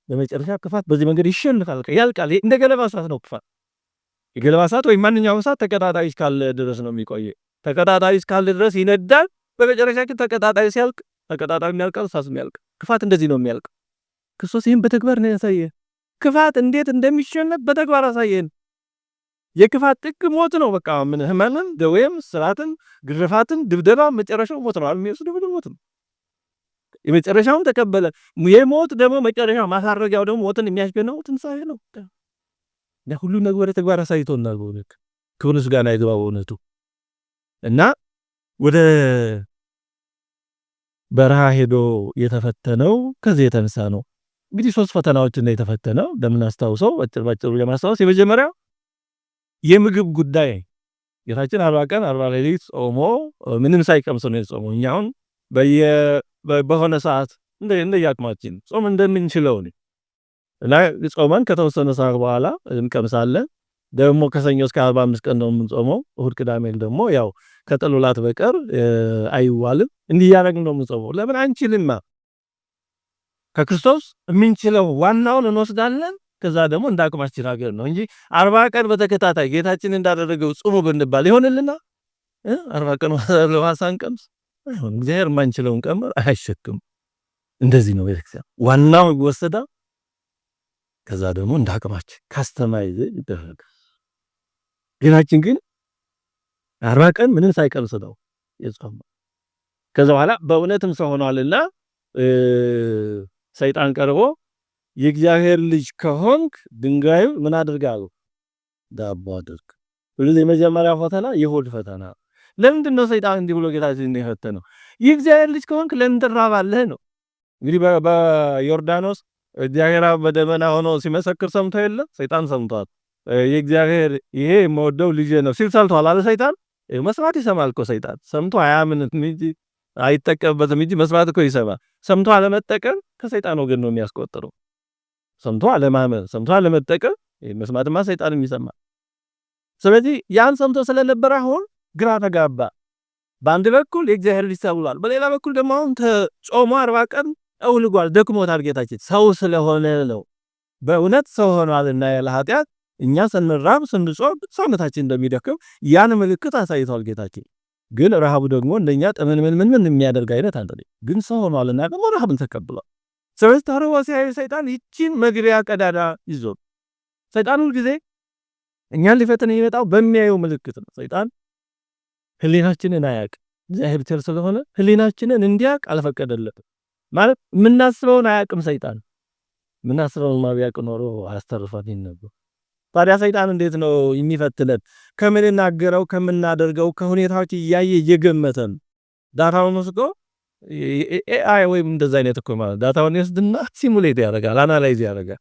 በመጨረሻ ክፋት በዚህ መንገድ ይሸነፋል፣ ያልቃል። እንደ ገለባ እሳት ነው ክፋት። የገለባ እሳት ወይም ማንኛውም እሳት ተቀጣጣይ እስካለ ድረስ ነው የሚቆየ። ተቀጣጣይ እስካለ ድረስ ይነዳል። በመጨረሻ ግን ተቀጣጣይ ሲያልቅ ተቀጣጣይ የሚያልቃል፣ እሳት የሚያልቅ። ክፋት እንደዚህ ነው የሚያልቅ። ክርስቶስ ይህን በተግባር ነው ያሳየ። ክፋት እንዴት እንደሚሸነፍ በተግባር አሳየን። የክፋት ጥግ ሞት ነው። በቃ ምን ህመምን፣ ደዌም፣ ስራትን፣ ግርፋትን፣ ድብደባ መጨረሻው ሞት ነው። የሚወስድ ሞት ነው። የመጨረሻውን ተቀበለ። የሞት ደግሞ መጨረሻው ማሳረጊያው ደግሞ ሞትን የሚያስገነው ትንሣኤ ነው። ሁሉ ነገር ወደ ተግባር አሳይቶናል። በእውነት ክብር ምስጋና ይግባው በእውነቱ። እና ወደ በረሃ ሄዶ የተፈተነው ከዚህ የተነሳ ነው። እንግዲህ 3 ፈተናዎችን ነው የተፈተነው እንደምናስታውሰው ባጭሩ ለማስታወስ። የመጀመሪያው የምግብ ጉዳይ። ጌታችን 40 ቀን 40 ሌሊት ጾሞ ምንም ሳይቀምስ ነው የጾመው። እኛ አሁን በሆነ ሰዓት እንደያቅማችን ጾም እንደምንችለው እና ጾመን ከተወሰነ ሰዓት በኋላ እንቀምሳለን። ደግሞ ከሰኞ እስከ 45 ቀን ነው የምንጾመው። እሁድ ቅዳሜ ደግሞ ያው ከጥሉላት በቀር አይዋልም። እንዲህ እያደረግን ነው የምንጾመው። ለምን አንችልማ? ከክርስቶስ የምንችለው ዋናውን እንወስዳለን። ከዛ ደግሞ እንደ አቅማችን ሀገር ነው እንጂ 40 ቀን በተከታታይ ጌታችን እንዳደረገው ጾሙ ብንባል ይሆንልና 40 ቀን ለዋሳን ቀምስ አይሆን። እግዚአብሔር የማንችለውን ቀመር አይሸክም። እንደዚህ ነው ቤተክርስቲያን። ዋናው ይወሰዳል። ከዛ ደግሞ እንደ አቅማችን ካስተማይዝ ይደረጋል። ጌታችን ግን 40 ቀን ምንም ሳይቀምስ ነው የጾመው። ከዛ በኋላ በእውነትም ሰው ሆኗልና ሰይጣን ቀርቦ የእግዚአብሔር ልጅ ከሆንክ ድንጋዩ ምን አድርጋሉ? ዳቦ አድርግ። ስለዚህ የመጀመሪያው ፈተና የሆድ ፈተና። ለምንድን ነው ሰይጣን እንዲህ ብሎ ጌታችን የፈተነው? የእግዚአብሔር ልጅ ከሆንክ ለምን ትራባለህ ነው። እንግዲህ በዮርዳኖስ እግዚአብሔር በደመና ሆኖ ሲመሰክር ሰምቶ የለ? ሰይጣን ሰምቷል። የእግዚአብሔር ይሄ የምወደው ልጅ ነው ሲል ሰምቷል አለ ሰይጣን። መስማት ይሰማል እኮ ሰይጣን። ሰምቶ አያምንም እንጂ አይጠቀምበትም እንጂ መስማት እኮ ይሰማል። ሰምቶ አለመጠቀም ከሰይጣን ወገን ነው የሚያስቆጥረው። ሰምቶ አለማመን፣ ሰምቶ አለመጠቀም መስማትማ ሰይጣን የሚሰማ። ስለዚህ ያን ሰምቶ ስለነበረ አሁን ግራ ተጋባ። በአንድ በኩል የእግዚአብሔር ልጅ ተብሏል፣ በሌላ በኩል ደግሞ አሁን ጾሞ 40 ቀን አውልጓል፣ ደክሞታል። ጌታችን ሰው ስለሆነ ነው። በእውነት ሰው ሆኗልና ያለ ኃጢአት እኛ ስንራብ ስንጾም ሰውነታችን እንደሚደክም ያን ምልክት አሳይቷል ጌታችን። ግን ረሃቡ ደግሞ እንደኛ ምን የሚያደርግ አይነት አይደለም። ግን ሰው ሆኗልና ደግሞ ረሃብን ተቀብሏል። ስለዚህ ተርቦ ሲያይ ሰይጣን ይቺን መግቢያ ቀዳዳ ይዞ ሰይጣን ሁሉ ጊዜ እኛን ሊፈትን የሚመጣው በሚያየው ምልክት ነው። ሰይጣን ህሊናችንን አያውቅ። እግዚአብሔር ብቻ ስለሆነ ህሊናችንን እንዲያውቅ አልፈቀደለትም። ማለት የምናስበውን አያውቅም ሰይጣን። የምናስበውን ማቢያውቅ ኖሮ አያስተርፋትም ነበር። ታዲያ ሰይጣን እንዴት ነው የሚፈትነን? ከምንናገረው ከምናደርገው ከሁኔታዎች እያየ እየገመተን ዳታውን ወስዶ ኤአይ ወይም እንደዛ አይነት እኮ ማለት ዳታውን ይወስድና ሲሙሌት ያደርጋል፣ አናላይዝ ያደርጋል።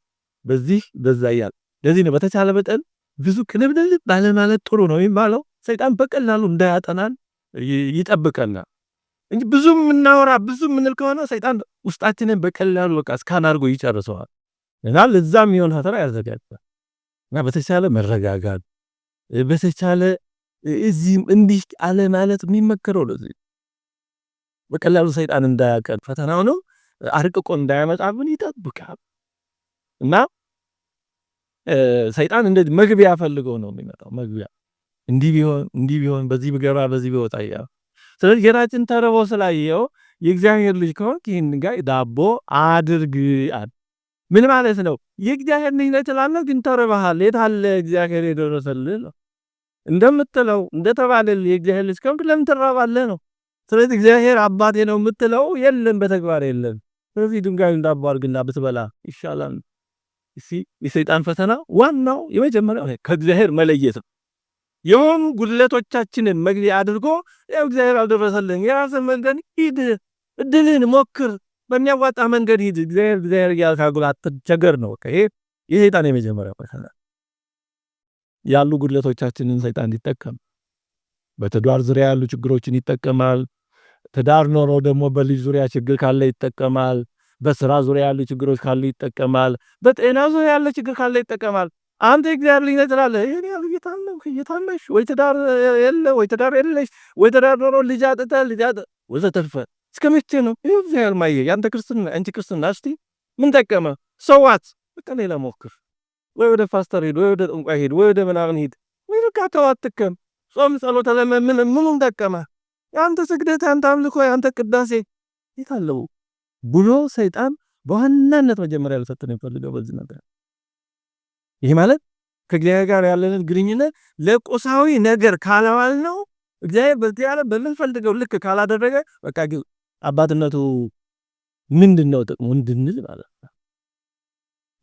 በዛ ያለ ለዚህ ነው በተቻለ መጠን ብዙ ቅንብንል ባለማለት ጥሩ ነው የሚባለው። ሰይጣን በቀላሉ እንዳያጠናን ይጠብቀናል እንጂ ብዙ የምናወራ ብዙ የምንል ከሆነ ሰይጣን ውስጣችንን በቀላሉ በቃ ስካን አድርጎ ይጨርሰዋል እና ለዛም የሚሆን ፈተና ያዘጋጃል። እና በተቻለ መረጋጋት በተቻለ እዚህም እንዲህ አለ ማለት የሚመከረው ለዚህ በቀላሉ ሰይጣን እንዳያቀል ፈተናው ነው አርቅቆ እንዳያመጣብን ይጠብቃል። እና ሰይጣን እንደዚህ መግቢያ ፈልገው ነው የሚመጣው። መግቢያ እንዲህ ቢሆን በዚህ ብገባ በዚህ ቢወጣ ያ። ስለዚህ ጌታችን ተርቦ ስላየው የእግዚአብሔር ልጅ ከሆንክ ይህን ድንጋይ ዳቦ አድርግ አለ። ምን ማለት ነው? የእግዚአብሔር ልጅ ነህ ትላለህ፣ ግን ተርበሃል። የት አለ እግዚአብሔር የደረሰልህ ነው እንደምትለው እንደተባለልህ የእግዚአብሔር ልጅ ከሆንክ ለምን ትራባለህ ነው። ስለዚህ እግዚአብሔር አባቴ ነው የምትለው የለም፣ በተግባር የለም። ስለዚህ ድንጋዩን ዳቦ አድርግና ብትበላ ይሻላል። የሰይጣን ፈተና ዋናው የመጀመሪያው ከእግዚአብሔር መለየት ነው። የሆኑ ጉድለቶቻችንን መግቢያ አድርጎ ያው እግዚአብሔር አልደረሰልህም፣ የራስህን መንገድ ሂድ፣ እድልህን ሞክር፣ በሚያዋጣ መንገድ ሂድ፣ እግዚአብሔር ያልካጉል አትቸገር ነው። ይሄ የሰይጣን የመጀመሪያው ፈተና። ያሉ ጉድለቶቻችንን ሰይጣን ይጠቀም። በትዳር ዙሪያ ያሉ ችግሮችን ይጠቀማል። ትዳር ኖሮ ደግሞ በልጅ ዙሪያ ችግር ካለ ይጠቀማል። በስራ ዙሪያ ያሉ ችግሮች ካሉ ይጠቀማል። በጤና ዙሪያ ያለ ችግር ካለ ይጠቀማል። አንተ እግዚአብሔር ልጅ ነህ ትላለህ። ይሄን ያህል እየታመሽ ወይ ትዳር የለ ወይ ትዳር የለሽ ወይ ትዳር ኖሮ ልጅ አጥተህ ወዘተርፈ እስከ መቼ ነው? ይሄ እግዚአብሔር ማየ ያንተ ክርስትና አንቺ ክርስትና እስቲ ምን ጠቀመ? ሰዋት በቃ ሌላ ሞክር። ወይ ወደ ፓስተር ሂድ፣ ወይ ወደ ጠንቋይ ሂድ፣ ወይ ወደ ምናምን ሂድ። ወይ በቃ ተዋትከም ጾም ጸሎት ምኑን ጠቀመ? ያንተ ስግደት፣ ያንተ አምልኮ፣ ያንተ ቅዳሴ ይታለው ብሎ ሰይጣን በዋናነት መጀመሪያ ልፈትን ይፈልገው በዚህ ነገር። ይሄ ማለት ከእግዚአብሔር ጋር ያለንን ግንኙነት ለቁሳዊ ነገር ካላዋል ነው እግዚአብሔር በዚህ ዓለም በምንፈልገው ልክ ካላደረገ በቃ አባትነቱ ምንድነው ጥቅሙ እንድንል ማለት ነው።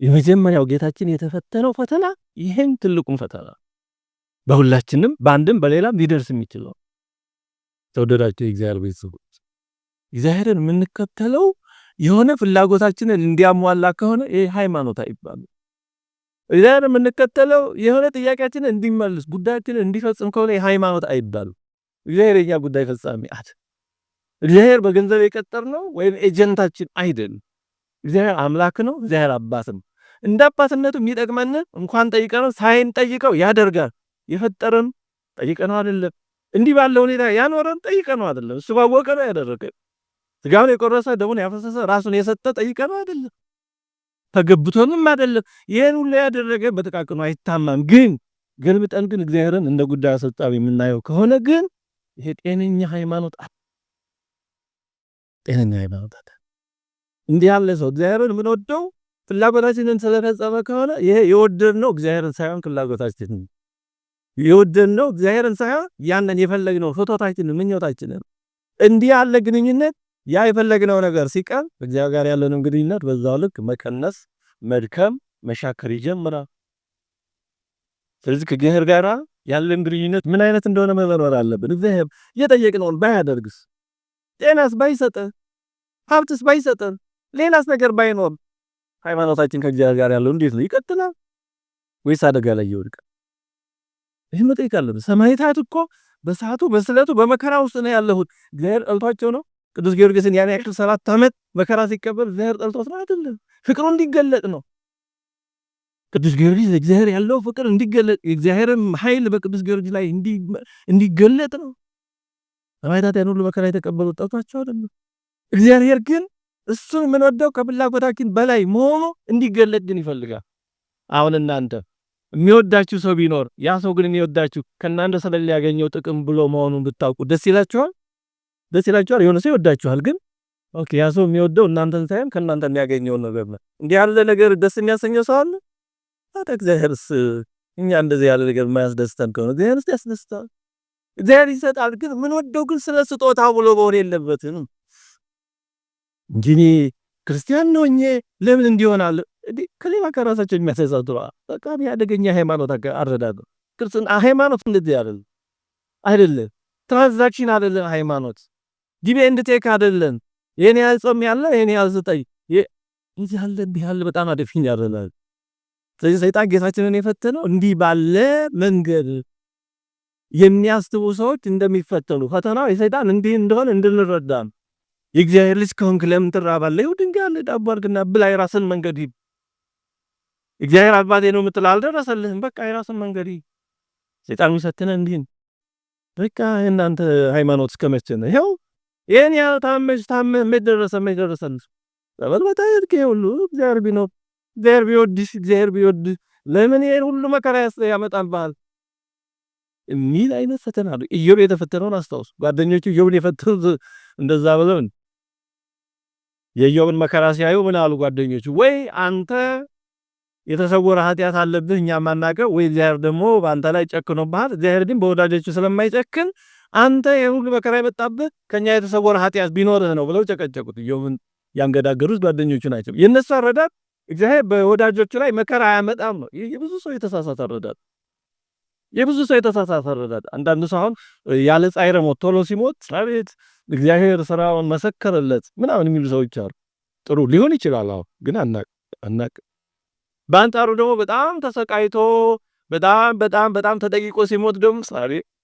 የመጀመሪያው ጌታችን የተፈተነው ፈተና ይሄን ትልቁን ፈተና በሁላችንም በአንድም በሌላም ሊደርስ የሚችለው ተወደዳችሁ የእግዚአብሔር ቤተሰቦች እግዚአብሔርን የምንከተለው የሆነ ፍላጎታችንን እንዲያሟላ ከሆነ ይሄ ሃይማኖት አይባልም። እግዚአብሔርን የምንከተለው የሆነ ጥያቄያችንን እንዲመልስ ጉዳያችንን እንዲፈጽም ከሆነ ይሄ ሃይማኖት አይባልም። እግዚአብሔር የኛ ጉዳይ ፈጻሚ አይደል። እግዚአብሔር በገንዘብ የቀጠርነው ወይም ኤጀንታችን አይደለም። እግዚአብሔር አምላክ ነው። እግዚአብሔር አባት ነው። እንደ አባትነቱ የሚጠቅመን እንኳን ጠይቀነው ሳይንጠይቀው ያደርጋል። የፈጠረን ጠይቀነው አይደለም። እንዲህ ባለው ሁኔታ ያኖረን ጠይቀነው አይደለም። እሱ ባወቀ ነው ያደረገን። ስጋውን የቆረሰ ደሙን ያፈሰሰ ራሱን የሰጠ ጠይቀነው አይደለም። ተገብቶንም አይደለም። ይሄን ሁሉ ያደረገ በጥቃቅኑ አይታማም። ግን ገልብጠን ግን እግዚአብሔርን እንደ ጉዳይ አስፈጻሚ የምናየው ከሆነ ግን ይሄ ጤነኛ ሃይማኖት እንዲህ ያለ ሰው እግዚአብሔርን የምንወደው ፍላጎታችንን ስለፈጸመ ከሆነ ይሄ የወደድነው እግዚአብሔርን ሳይሆን ፍላጎታችንን የወደድነው እግዚአብሔርን ሳይሆን ያንን የፈለግነው ፍቶታችንን ምኞታችንን እንዲህ ያለ ግንኙነት ያ የፈለግነው ነገር ሲቀር እግዚአብሔር ጋር ያለንን ግንኙነት በዛው ልክ መቀነስ፣ መድከም፣ መሻከር ይጀምራል። ስለዚህ ከእግዚአብሔር ጋር ያለን ግንኙነት ምን አይነት እንደሆነ መመርመር አለብን። እግዚአብሔር የጠየቅነውን ባያደርግስ፣ ጤናስ ባይሰጠን፣ ሀብትስ ባይሰጠን፣ ሌላስ ነገር ባይኖር ሃይማኖታችን ከእግዚአብሔር ጋር ያለው እንዴት ነው? ይቀጥላል ወይስ አደጋ ላይ ይወድቃል? ይህ መጠየቅ አለብን። ሰማዕታት እኮ በሰዓቱ በስለቱ በመከራ ውስጥ ነው ያለሁት። እግዚአብሔር ጠልቷቸው ነው? ቅዱስ ጊዮርጊስን ያን ያክል 7 ዓመት መከራ ሲቀበል እግዚአብሔር ጠልቶት ነው? አይደለም። ፍቅሩ እንዲገለጥ ነው። ቅዱስ ጊዮርጊስ እግዚአብሔር ያለው ፍቅር እንዲገለጥ የእግዚአብሔርም ኃይል በቅዱስ ጊዮርጊስ ላይ እንዲገለጥ ነው። ሰማዕታት ያን ሁሉ መከራ የተቀበሉት ጠልቷቸው አይደለም። እግዚአብሔር ግን እሱን የምንወደው ከፍላጎታችን በላይ መሆኑ እንዲገለጥ ግን ይፈልጋል። አሁን እናንተ የሚወዳችሁ ሰው ቢኖር ያ ሰው ግን የሚወዳችሁ ከእናንተ ስለሊያገኘው ጥቅም ብሎ መሆኑን ብታውቁ ደስ ይላችኋል? ደስ ይላችኋል? የሆነ ሰው ይወዳችኋል፣ ግን ኦኬ ያ ሰው የሚወደው እናንተን ሳይሆን ከእናንተ የሚያገኘውን ነገር ነው። እንዲህ ያለ ነገር ደስ የሚያሰኘው ሰው አለ? ታዲያ እግዚአብሔርስ እኛ እንደዚህ ያለ ነገር የማያስደስተን ከሆነ እግዚአብሔርስ ያስደስታል። እግዚአብሔር ይሰጣል፣ ግን የምንወደው ግን ስለ ስጦታው ብሎ መሆን የለበትም እንጂ እኔ ክርስቲያን ነው ለምን እንዲሆናል እንዴ? ከሌላ ከራሳቸው የሚያሳሳቱ በቃ ያደገኛ ሃይማኖት አረዳድ ክርስትና ሃይማኖት እንደዚህ አይደለም። ትራንዛክሽን አይደለም ሃይማኖት። ጊቭ ኤንድ ቴክ አይደለም። የኔ ያጾም ያለ የኔ ያዝጠይ እንዲህ ያለ በጣም አደፊኝ ያደርጋል። ስለዚህ ሰይጣን ጌታችንን የፈተነው እንዲህ ባለ መንገድ የሚያስቡ ሰዎች እንደሚፈተኑ ፈተናው የሰይጣን እንዲህ እንደሆነ እንድንረዳ ነው። የእግዚአብሔር ልጅ ከሆንክ ለምን ትራባለህ? ይኸው ድንጋይ አለ ዳቦ አድርግና ብላ፣ የራስን መንገድ ሂድ። እግዚአብሔር አባቴ ነው የምትል አልደረሰልህም፣ በቃ የራስን መንገድ ሂድ። ሰይጣን የሚፈትነን እንዲህ ነው። በቃ እናንተ ሃይማኖት እስከመቼ ነው? ይኸው ይሄን ያህል ታመሽ ደረሰልህ። በበልበታ ይልከ ሁሉ እግዚአብሔር ቢኖር እግዚአብሔር ቢወድህ ለምን ይሄን ሁሉ መከራ ያመጣብሃል? የሚል አይነት ፈተና ነው። ኢዮብ የተፈተነውን አስታውሱ። ጓደኞቹ ኢዮብን የፈተኑት እንደዛ ብለው የኢዮብን መከራ ሲያዩ ምን አሉ ጓደኞቹ? ወይ አንተ የተሰወረ ኃጢአት አለብህ እኛ ማናቀው፣ ወይ እግዚአብሔር ደግሞ በአንተ ላይ ጨክኖብሃል። እግዚአብሔር ግን በወዳጆቹ ስለማይጨክን አንተ የሁሉ መከራ የመጣብህ ከኛ የተሰወረ ኃጢአት ቢኖርህ ነው ብለው ጨቀጨቁት። ኢዮብን ያንገዳገሩት ጓደኞቹ ናቸው። የነሱ አረዳድ እግዚአብሔር በወዳጆቹ ላይ መከራ አያመጣም ነው። የብዙ ሰው የተሳሳተ አረዳድ። አንዳንዱ ሰው አሁን ያለ ጻይረ ሞት ቶሎ ሲሞት አቤት እግዚአብሔር ስራውን መሰከረለት ምናምን የሚሉ ሰዎች አሉ። ጥሩ ሊሆን ይችላል። አሁን ግን አናቅ። በአንጻሩ ደግሞ በጣም ተሰቃይቶ በጣም ተጠቂቆ ሲሞት ደግሞ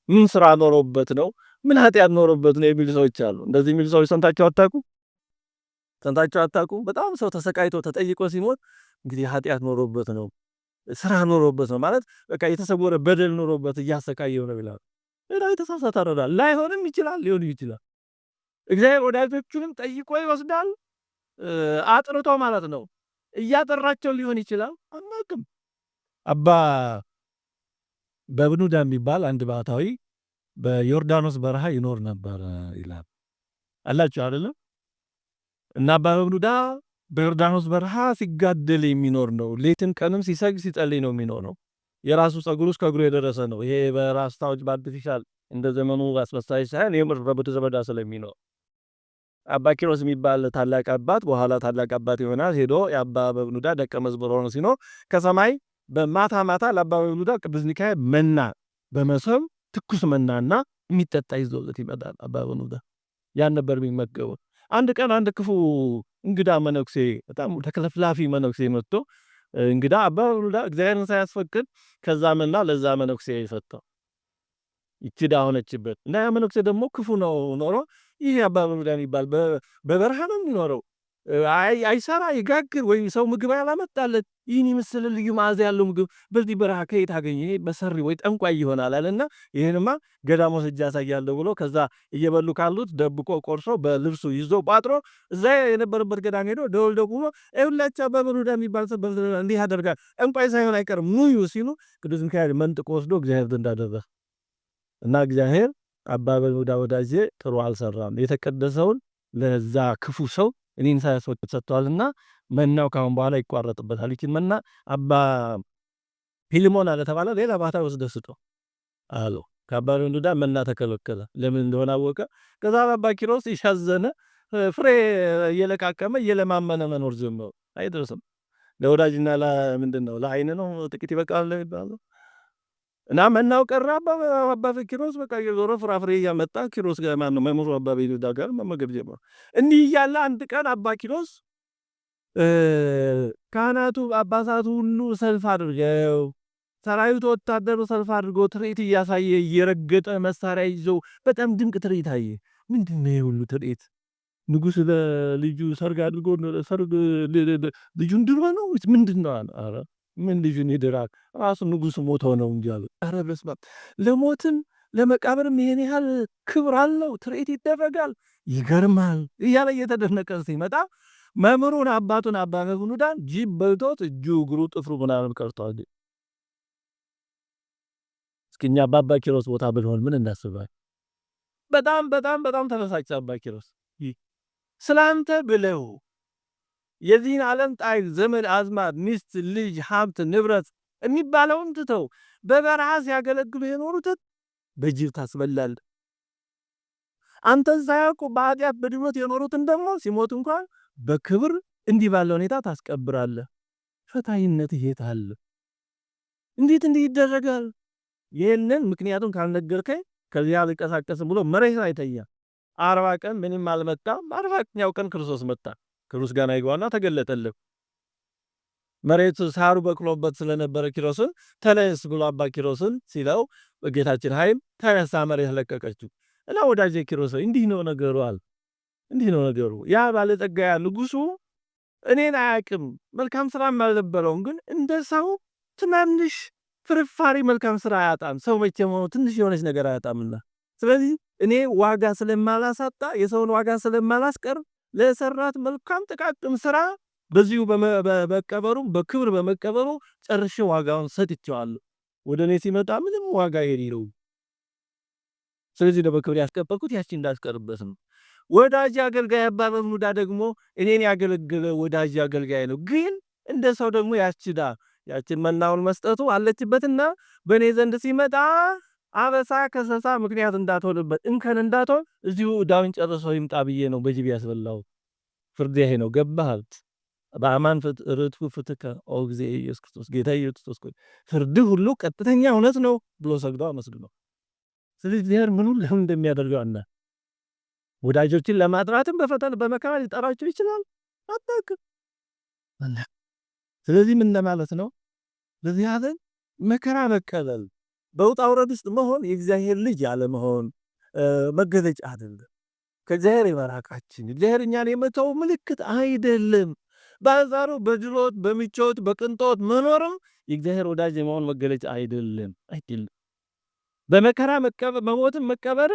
ምን ስራ ኖሮበት ነው ምን ኃጢአት ኖሮበት ነው የሚሉ ሰዎች አሉ። እንደዚህ የሚሉ ሰዎች ሰምታችሁ አታውቁ? ሰምታችሁ አታውቁም? በጣም ሰው ተሰቃይቶ ተጠይቆ ሲሞት እንግዲህ ኃጢአት ኖሮበት ነው፣ ስራ ኖሮበት ነው ማለት በቃ የተሰወረ በደል ኖሮበት እያሰቃየው ነው ይላል። ሌላ የተሳሳተ አረዳድ ላይሆንም ይችላል፣ ሊሆን ይችላል። እግዚአብሔር ወዳጆቹንም ጠይቆ ይወስዳል፣ አጥርቶ ማለት ነው። እያጠራቸው ሊሆን ይችላል፣ አናውቅም። አባ በብኑዳ የሚባል አንድ ባህታዊ በዮርዳኖስ በረሃ ይኖር ነበር ይላል አላችሁ አይደለም? እና አባ በብኑዳ በዮርዳኖስ በረሃ ሲጋደል የሚኖር ነው። ሌትን ቀንም ሲሰግድ ሲጸልይ ነው የሚኖረው። የራሱ ጸጉር እስከ እግሩ የደረሰ ነው። ይሄ በራስታዎች በአርቲፊሻል እንደ ዘመኑ አስመሳይ ሳይሆን የምር በምድረ በዳ ስለሚኖር አባ ኪሮስ የሚባል ታላቅ አባት በኋላ ታላቅ አባት ይሆናል። ሄዶ የአባ በብኑዳ ደቀ መዝሙር ሆኖ ሲኖር ከሰማይ በማታ ማታ ለአባ በብኑዳ ቅዱስ ሚካኤል መና በመሶብ ትኩስ መናና የሚጠጣ ይዞለት ይመጣል። አባ በብኑዳ ያን ነበር የሚመገበው። አንድ ቀን አንድ ክፉ እንግዳ መነኩሴ በጣም ተከለፍላፊ መነኩሴ መጥቶ እንግዳ አባ በብኑዳ እግዚአብሔርን ሳያስፈቅድ ከዛ መና ለዛ መነኩሴ ሰጠው። ይችዳ ሆነችበት እና ያ መነኩሴ ደግሞ ክፉ ነው ኖሮ ይህ አባ በብኑዳ የሚባል በበረሃ ነው የሚኖረው። አይሰራ ይጋግር ወይ ሰው ምግብ ያላመጣለት ይህን የመሰለ ልዩ መዓዛ ያለው ምግብ በዚህ በረሃ ከየት አገኘ? በሰሪ ወይ ጠንቋይ ይሆናል አለና ይህንማ ገዳም ወስጄ አሳያለሁ ብሎ ከዛ እየበሉ ካሉት ደብቆ ቆርሶ በልብሱ ይዞ ቋጥሮ እዛ የነበረበት ገዳም ሄዶ ደወል ደቁሞ ሁላችሁ አባ በብኑዳ የሚባል ሰው እንዲህ ያደርጋል ጠንቋይ ሳይሆን አይቀርም ኑዩ ሲሉ ቅዱስ ሚካኤል መንጥቆ ወስዶ እግዚአብሔር ዘንድ አደረሰ እና እግዚአብሔር አባ በብኑዳ ወዳጄ ጥሩ አልሰራም፣ የተቀደሰውን ለዛ ክፉ ሰው እኔን ሳያስወቅድ ሰጥቷልና መናው ካሁን በኋላ ይቋረጥበታል። ይችን መና አባ ፊልሞና ለተባለ ሌላ ባታ ወስደህ ስጠው አለው። ከአባ በብኑዳ መና ተከለከለ። ለምን እንደሆነ አወቀ። ከዛ አባ ኪሮስ ይሻዘነ ፍሬ እየለቃቀመ እየለማመነ መኖር ጀመሩ። አይደርስም ለወዳጅና ምንድን ነው ለአይን ነው ጥቂት ይበቃል ይባላል። እና መናው ቀረ። አባ ኪሮስ በቃ የዞረ ፍራፍሬ እያመጣ ኪሮስ ጋር ማነው መምህሩ አባ በብኑዳ ጋር መመገብ ጀመሩ። እንዲህ እያለ አንድ ቀን አባ ኪሮስ ካህናቱ አባሳቱ ሁሉ ሰልፍ አድርገው ሰራዊቱ ወታደሩ ሰልፍ አድርጎ ትርኢት እያሳየ እየረገጠ መሳሪያ ይዘው በጣም ድንቅ ትርኢት አየ። ምንድን ነው ሁሉ ትርኢት? ንጉሥ ለልጁ ሰርግ አድርጎ ሰርግ ልጁን ድሮ ነው ምንድን ነው? ኧረ ምን ልጁን ይድራል? ራሱ ንጉሥ ሞቶ ነው እንጂ አሉ። ኧረ በስመ አብ! ለሞትም ለመቃብርም ይሄን ያህል ክብር አለው? ትርኢት ይደረጋል? ይገርማል እያለ እየተደነቀ ሲመጣ መምህሩን አባቱን አባ በብኑዳን ጅብ በልቶት እጁ እግሩ ጥፍሩ ምናምን ቀርቷል። እስኪ እኛ በአባ ኪሮስ ቦታ ብንሆን ምን እናስባል? በጣም በጣም በጣም ተበሳጨ አባ ኪሮስ። ስላንተ ብለው የዚህን ዓለም ጣይ ዘመድ አዝማድ ሚስት ልጅ ሀብት ንብረት የሚባለውን ትተው በበረሃ ሲያገለግሉ የኖሩትን በጅብ ታስበላል። አንተን ሳያውቁ በኃጢአት በድሎት የኖሩትን ደግሞ ሲሞት እንኳን በክብር እንዲህ ባለ ሁኔታ ታስቀብራለህ። ፈታይነት የት አለ? እንዴት እንዲህ ይደረጋል? ይህንን ምክንያቱም ካልነገርከኝ ከዚያ አልንቀሳቀስም ብሎ መሬት ላይ ተኛ። 40 ቀን ምንም አልመጣም። 40ኛው ቀን ክርስቶስ መጣ። ክርስቶስ ጋር ይገባና ተገለጠልህ። መሬቱ ሳሩ በቅሎበት ስለነበረ ኪሮስን ተነስ ብሎ አባ ኪሮስን ሲለው በጌታችን ኃይል ተነሳ፣ መሬት ለቀቀችው እና ወዳጄ ኪሮስ እንዲህ ነው ነገሩ አለ። እንዲህ ነው ነገሩ። ያ ባለጠጋ ያ ንጉሱ እኔን አያውቅም፣ መልካም ስራም አልነበረውም። ግን እንደ ሰው ትናንሽ ፍርፋሪ መልካም ስራ አያጣም። ሰው መቼም ሆኖ ትንሽ የሆነች ነገር አያጣምና፣ ስለዚህ እኔ ዋጋ ስለማላሳጣ የሰውን ዋጋ ስለማላስቀር ለሰራት መልካም ጥቃቅም ስራ በዚሁ በመቀበሩ በክብር በመቀበሩ ጨርሼ ዋጋውን ሰጥቼዋለሁ። ወደ እኔ ሲመጣ ምንም ዋጋ የሌለው፣ ስለዚህ በክብር ያስቀበልኩት ያቺ እንዳስቀርበት ነው። ወዳጅ አገልጋይ አባ በብኑዳ ደግሞ እኔን ያገለገለ ወዳጅ አገልጋይ ነው። ግን እንደ ሰው ደግሞ ያችዳ ያችን መናውን መስጠቱ አለችበትና በእኔ ዘንድ ሲመጣ አበሳ ከሰሳ ምክንያት እንዳትሆንበት እንከን እንዳትሆን እዚሁ ዳውን ጨርሶ ይምጣ ብዬ ነው በጅብ ያስበላው። ፍርድ ይሄ ነው። ገባህ? በአማን ርቱ ፍትከ ኦ ጊዜ ኢየሱስ ክርስቶስ ጌታ ኢየሱስ ክርስቶስ ፍርድ ሁሉ ቀጥተኛ እውነት ነው ብሎ ሰግዶ አመስግኖ፣ ስለዚህ እግዚአብሔር ምኑን ለምን እንደሚያደርገው እና ወዳጆችን ለማጥራትም በፈተና በመከራ ሊጠራቸው ይችላል። አታውቅም። ስለዚህ ምን ማለት ነው? ለዚህ አይደል መከራ መቀበል በውጣ ውረድ ውስጥ መሆን የእግዚአብሔር ልጅ ያለ መሆን መገለጫ አይደለም። ከእግዚአብሔር የመራቃችን እግዚአብሔር እኛን የመተው ምልክት አይደለም። በአንጻሩ በድሎት በምቾት በቅንጦት መኖርም የእግዚአብሔር ወዳጅ የመሆን መገለጫ አይደለም። በመከራ መሞትን መቀበር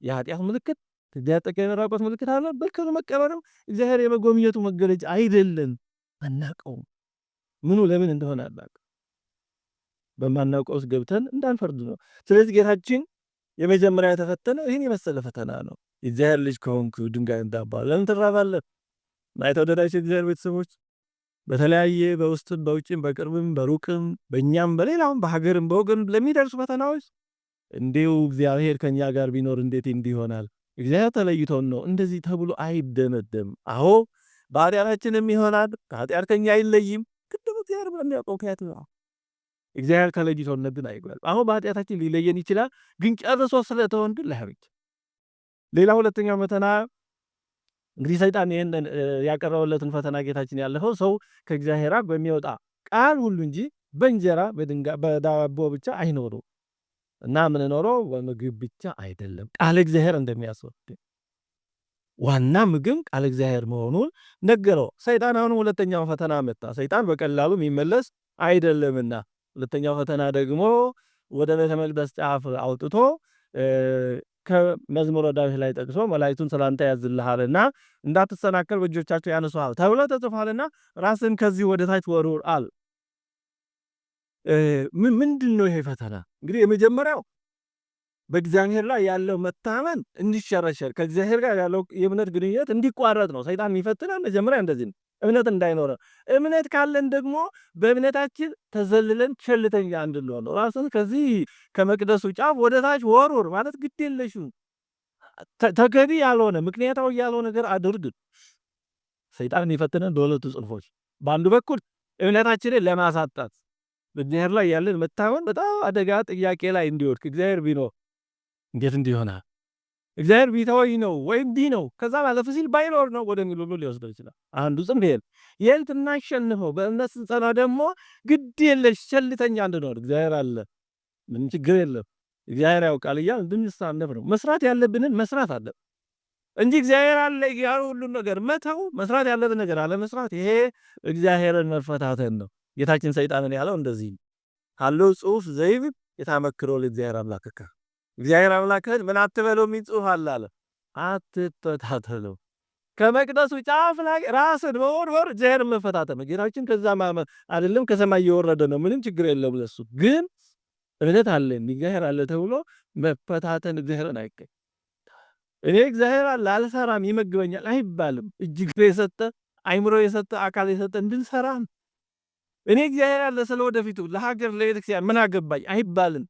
የኃጢአት ምልክት ከእግዚአብሔር የመራቆት ምልክት አለ። በከሩ መቀበርም እግዚአብሔር የመጎብኘቱ መገለጫ አይደለም። አናውቀውም። ምኑ ለምን እንደሆነ አናውቅም። በማናውቀው ውስጥ ገብተን እንዳንፈርድ ነው። ስለዚህ ጌታችን የመጀመሪያ የተፈተነው ይህን የመሰለ ፈተና ነው። የእግዚአብሔር ልጅ ከሆንክ ድንጋይ እንዳባል ለምን ትራባለህ? የተወደዳችሁ የእግዚአብሔር ቤተሰቦች በተለያየ በውስጥም በውጭም በቅርብም በሩቅም በእኛም በሌላውም በሀገርም በወገን ለሚደርሱ ፈተናዎች እንዲሁ እግዚአብሔር ከኛ ጋር ቢኖር እንዴት እንዲሆናል? እግዚአብሔር ተለይቶን ነው እንደዚህ ተብሎ አይደመደም። አዎ በኃጢአታችንም ይሆናል። ከኃጢአት ከኛ አይለይም። ቅድም እግዚአብሔር በሚያውቀው ከያት ነው። እግዚአብሔር ተለይቶን ግን አይጓል። አሁን በኃጢአታችን ሊለየን ይችላል። ግን ጨርሶ ስለተሆን ግን ላይሆን። ሌላ ሁለተኛው ፈተና እንግዲህ ሰይጣን ይሄንን ያቀረበለትን ፈተና ጌታችን ያለፈው ሰው ከእግዚአብሔር አፍ በሚወጣ ቃል ሁሉ እንጂ በእንጀራ በድንጋይ በዳቦ ብቻ አይኖርም እና የምንኖረው በምግብ ብቻ አይደለም። ቃል እግዚአብሔር እንደሚያስወድ ዋና ምግብ ቃል እግዚአብሔር መሆኑን ነገረው። ሰይጣን አሁን ሁለተኛው ፈተና መጣ። ሰይጣን በቀላሉ የሚመለስ አይደለምና ሁለተኛው ፈተና ደግሞ ወደ ቤተ መቅደስ ጫፍ አውጥቶ ከመዝሙረ ዳዊት ላይ ጠቅሶ መላእክቱን ሰላምታ ያዝልሃልና እንዳትሰናከል በእጆቻቸው ያነሱሃል ተብሎ ተጽፏልና ራስን ከዚህ ወደ ታች ወርውር አለ። ምንድን ነው ይሄ ፈተና? እንግዲህ የመጀመሪያው በእግዚአብሔር ላይ ያለው መታመን እንዲሸረሸር ከእግዚአብሔር ጋር ያለው የእምነት ግንኙነት እንዲቋረጥ ነው። ሰይጣን የሚፈትነው መጀመሪያ እንደዚህ ነው፣ እምነት እንዳይኖረ። እምነት ካለን ደግሞ በእምነታችን ተዘልለን ቸልተኛ እንድንሆን ነው። ራስን ከዚህ ከመቅደሱ ጫፍ ወደ ታች ወርውር ማለት ግድ የለሽ ተገቢ ያልሆነ ምክንያታዊ ያልሆነ ነገር አድርግ። ሰይጣን የሚፈትነን በሁለቱ ጽንፎች፣ በአንዱ በኩል እምነታችንን ለማሳጣት በእግዚአብሔር ላይ ያለን መታመን በጣም አደጋ ጥያቄ ላይ እንዲወድቅ እግዚአብሔር ቢኖር እንዴት እንዲሆናል? እግዚአብሔር ቢተወኝ ነው ወይም ዲህ ነው ከዛ ማለፍ ሲል ባይኖር ነው ወደሚል ሁሉ ሊወስደው ይችላል። አንዱ ጽንፍ ይሄ ይሄን ትናሸንፈው በእምነት ስንጸና ደግሞ ግድ የለሽ ቸልተኛ እንድንሆን እግዚአብሔር አለ ምን ችግር የለም እግዚአብሔር ያውቃል እያልን እንድንሳነፍ ነው። መስራት ያለብንን መስራት አለብን እንጂ እግዚአብሔር አለ ያሉ ሁሉ ነገር መተው መስራት ያለብን ነገር አለ መስራት ይሄ እግዚአብሔርን መፈታተን ነው። ጌታችን ሰይጣንን ያለው እንደዚህ ካለው ጽሑፍ ዘይብ የታመክሮ ለእግዚአብሔር አምላክከ እግዚአብሔር አምላክህን ምን አትበለው የሚል ጽሑፍ አለ። አትፈታተለው ከመቅደሱ ጫፍ ላይ ራስን በወርወር እግዚአብሔርን መፈታተን ነው። ጌታችን ከዛ አይደለም ከሰማይ እየወረደ ነው። ምንም ችግር የለውም ለሱ ግን እምነት አለ እግዚአብሔር አለ ተብሎ መፈታተን እግዚአብሔርን አይቀር። እኔ እግዚአብሔር አለ አልሰራም ይመግበኛል አይባልም። እጅግ የሰጠ አይምሮ የሰጠ አካል የሰጠ እንድንሰራ እኔ እግዚአብሔር አለ ስለወደፊቱ ለሀገር ለቤተክርስቲያን ምን አገባኝ አይባልም።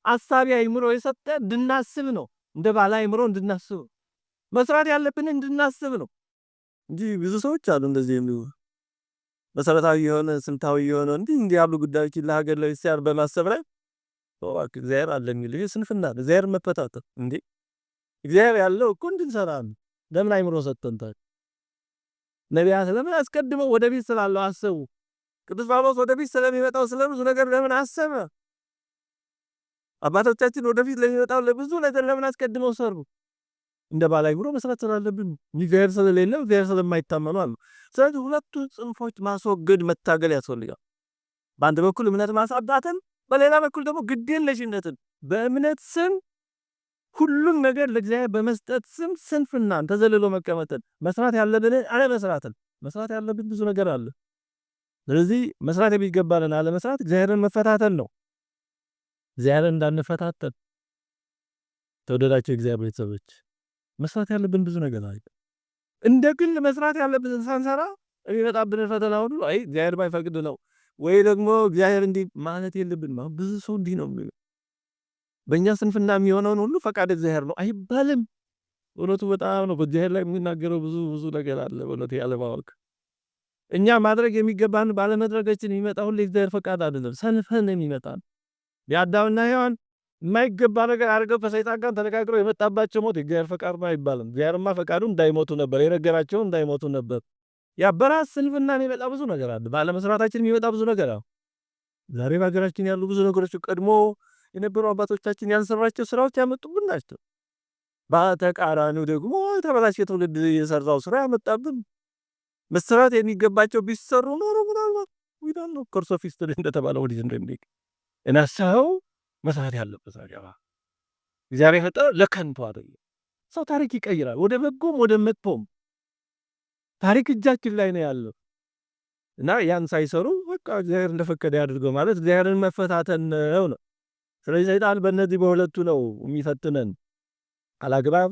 አሳቢ አይምሮ የሰጠ እንድናስብ ነው። እንደ ባለ አይምሮ እንድናስብ መስራት ያለብን እንድናስብ ነው እንጂ ብዙ ሰዎች አሉ እንደዚህ የሚሉ መሰረታዊ የሆነ ስልታዊ የሆነ እንዲህ ያሉ ጉዳዮችን ለሀገር ለቤተክርስቲያን በማሰብ ላይ እግዚአብሔር አለ የሚል ይሄ ስንፍና ነው። እግዚአብሔር መፈታተን እንዴ እግዚአብሔር ያለው እኮ እንድንሰራ ነው። ለምን አይምሮ ሰጠን? ነቢያት ለምን አስቀድመው ወደፊት ስላለው አሰቡ? ቅዱስ ጳውሎስ ወደፊት ስለሚመጣው ስለብዙ ነገር ለምን አሰበ? አባቶቻችን ወደፊት ለሚመጣው ለብዙ ነገር ለምን አስቀድመው ሰሩ? እንደ ባለ አይምሮ መስራት ስላለብን እግዚአብሔር ስለሌለ እግዚአብሔር ስለማይታመኑ አሉ። ስለዚህ ሁለቱን ጽንፎች ማስወገድ መታገል ያስፈልጋል። በአንድ በኩል እምነት ማሳጣትን፣ በሌላ በኩል ደግሞ ግዴለሽነትን በእምነት ስም ሁሉም ነገር ለእግዚአብሔር በመስጠት ስም ስንፍናን ተዘልሎ መቀመጥን መስራት ያለብንን አለመስራትን መስራት ያለብን ብዙ ነገር አለ። ስለዚህ መስራት የሚገባንን አለመስራት እግዚአብሔርን መፈታተን ነው። እግዚአብሔርን እንዳንፈታተን ተወደዳችሁ እግዚአብሔር ቤተሰቦች መስራት ያለብን ብዙ ነገር አለ። እንደ ግል መስራት ያለብን ሳንሰራ የሚመጣብን ፈተና ሁሉ አይ እግዚአብሔር ባይፈቅድ ነው ወይ ደግሞ እግዚአብሔር እንዲህ ማለት የለብንም። ብዙ ሰው እንዲህ ነው የሚለው በእኛ ስንፍና የሚሆነውን ሁሉ ፈቃድ እግዚአብሔር ነው አይባልም። እውነቱ በጣም ነው። በእግዚአብሔር ላይ የሚናገረው ብዙ ነገር አለ። እውነቱ ያለማወቅ እኛ ማድረግ የሚገባን ባለመድረጋችን የሚመጣ ሁሉ የእግዚአብሔር ፈቃድ አይደለም፣ ሰንፈን የሚመጣ የአዳምና ሔዋን የማይገባ ነገር አድርገው ከሰይጣን ጋር ተነጋግረው የመጣባቸው ሞት የእግዚአብሔር ፈቃድ ነው አይባልም። እግዚአብሔርማ ፈቃዱ እንዳይሞቱ ነበር የነገራቸው፣ እንዳይሞቱ ነበር። ያ በራስ ስንፍና የሚመጣ ብዙ ነገር አለ። ባለመስራታችን የሚመጣ ብዙ ነገር አለ። ዛሬ በሀገራችን ያሉ ብዙ ነገሮች ቀድሞ የነበሩ አባቶቻችን ያልሰራቸው ስራዎች ያመጡብን ናቸው። በተቃራኒው ደግሞ ተበላሽ ትውልድ የሰራው ስራ ያመጣብን መሰራት የሚገባቸው ቢሰሩ ኖሮ ምናልባት ዊዳን ነው ኮርስ ኦፍ ሂስትሪ እንደተባለው ወዲህ እንደሚክ እና ሰው መስራት ያለበት አገባ እግዚአብሔር ፈጠረው ለከንቱ አይደለም። ሰው ታሪክ ይቀይራል፣ ወደ በጎም ወደ መጥፎም ታሪክ እጃችን ላይ ነው ያለው እና ያን ሳይሰሩ በቃ እግዚአብሔር እንደፈቀደ ያድርገው ማለት እግዚአብሔርን መፈታተን ነው። ስለዚህ ሰይጣን በእነዚህ በሁለቱ ነው የሚፈትነን። አላግባብ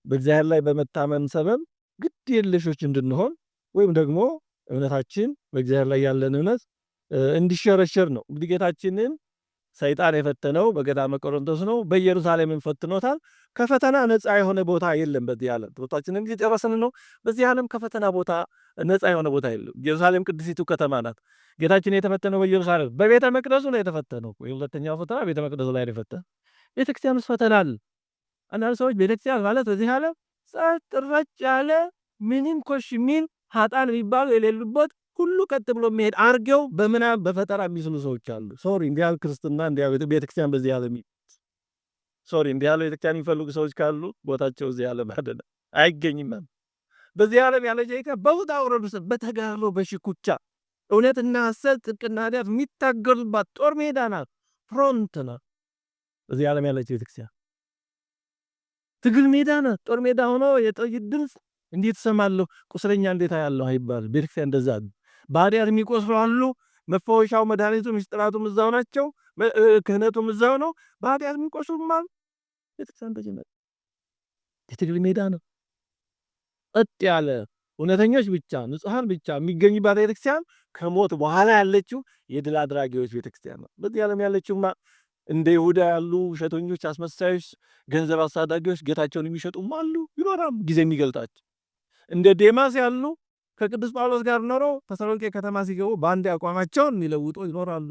በእግዚአብሔር ላይ በመታመን ሰበብ ግድ የለሾች እንድንሆን ወይም ደግሞ እምነታችን በእግዚአብሔር ላይ ያለን እምነት እንዲሸረሸር ነው። እንግዲህ ጌታችንን ሰይጣን የፈተነው በገዳመ ቆሮንቶስ ነው። በኢየሩሳሌምን ፈትኖታል። ከፈተና ነፃ የሆነ ቦታ የለም በዚህ ዓለም። ትምህርታችንን እየጨረስን ነው። በዚህ ዓለም ከፈተና ቦታ ነፃ የሆነ ቦታ የለም። ኢየሩሳሌም ቅድስቲቱ ከተማ ናት። ጌታችን የተፈተነው በኢየሩሳሌም በቤተ መቅደሱ ነው የተፈተነው። የሁለተኛው ፈተና ቤተ መቅደሱ ላይ ነው የፈተነው። ቤተክርስቲያን ውስጥ ፈተና አለ። አንዳንድ ሰዎች ቤተክርስቲያን ማለት በዚህ ዓለም ጸጥ ረጭ ያለ ምንም ኮሽ የሚል ሀጣን የሚባሉ የሌሉበት ሁሉ ቀጥ ብሎ የሚሄድ አርገው በምናብ በፈጠራ የሚስሉ ሰዎች አሉ። ሶሪ እንዲህ ያለ ክርስትና እንዲህ ያለ ቤተክርስቲያን በዚህ ዓለም ሶሪ እንዲህ ያለ ቤተክርስቲያን የሚፈልጉ ሰዎች ካሉ ቦታቸው እዚህ ዓለም አይደለም፣ አይገኝም። በዚህ ዓለም ያለ ጀይካ በውጣ ውረዱ በተጋድሎ በሽኩቻ እውነትና ሐሰት ጽድቅና ኃጢአት የሚታገሉባት ጦር ሜዳ ናት፣ ፍሮንት ናት። በዚህ ዓለም ያለች ቤተክርስቲያን ትግል ሜዳ ናት። ጦር ሜዳ ሆኖ የጥይት ድምፅ እንዴት ሰማለሁ ቁስለኛ እንዴት ያለው አይባል። ቤተክርስቲያን እንደዛ በኃጢአት የሚቆስሉ አሉ። መፈወሻው መድኃኒቱ ምስጢራቱም እዛው ናቸው። ክህነቱም እዛው ነው። በኃጢአት የሚቆስሉም አሉ። ቤተክርስቲያን በጀመረ የትግል ሜዳ ነው። ጸጥ ያለ እውነተኞች ብቻ ንጹሐን ብቻ የሚገኙባት ቤተክርስቲያን ከሞት በኋላ ያለችው የድል አድራጊዎች ቤተክርስቲያን ነው። በዚህ ዓለም ያለችውማ እንደ ይሁዳ ያሉ ውሸተኞች፣ አስመሳዮች፣ ገንዘብ አሳዳጊዎች ጌታቸውን የሚሸጡም አሉ፣ ይኖራሉ ጊዜ የሚገልጣቸው። እንደ ዴማስ ያሉ ከቅዱስ ጳውሎስ ጋር ኖረው ተሰሎንቄ ከተማ ሲገቡ በአንድ አቋማቸውን የሚለውጡ ይኖራሉ።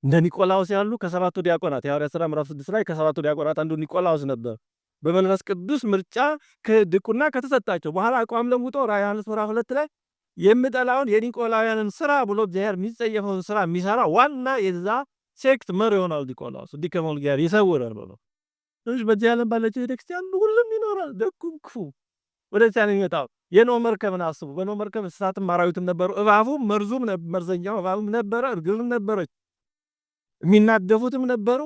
እንደ ኒቆላዎስ ያሉ ከሰባቱ ዲያቆናት የሐዋርያት ሥራ ምዕራፍ 6 ላይ ከሰባቱ ዲያቆናት አንዱ ኒቆላዎስ ነበር። በመንፈስ ቅዱስ ምርጫ ከድቁና ከተሰጣቸው በኋላ አቋም ለውጦ ራዕየ ዮሐንስ ምዕራፍ 2 ላይ የምጠላውን የኒቆላውያንን ስራ ብሎ እግዚአብሔር የሚጸየፈውን ስራ የሚሰራ ዋና የዛ ሴክት መሪ ይሆናል ኒቆላዎስ። እንዲህ ከመሆኑ ጋር ይሰውራል ብሎ ስለዚህ በዚህ ዓለም ባለችው ቤተክርስቲያን ሁሉም ይኖራል። ደጉም ክፉ ወደዚያ ነው የሚመጣው። የኖህ መርከብን አስቡ። በኖህ መርከብ እንስሳትም አራዊትም ነበሩ። እባቡም መርዙም መርዘኛው እባቡም ነበረ፣ እርግብም ነበረች፣ የሚናደፉትም ነበሩ፣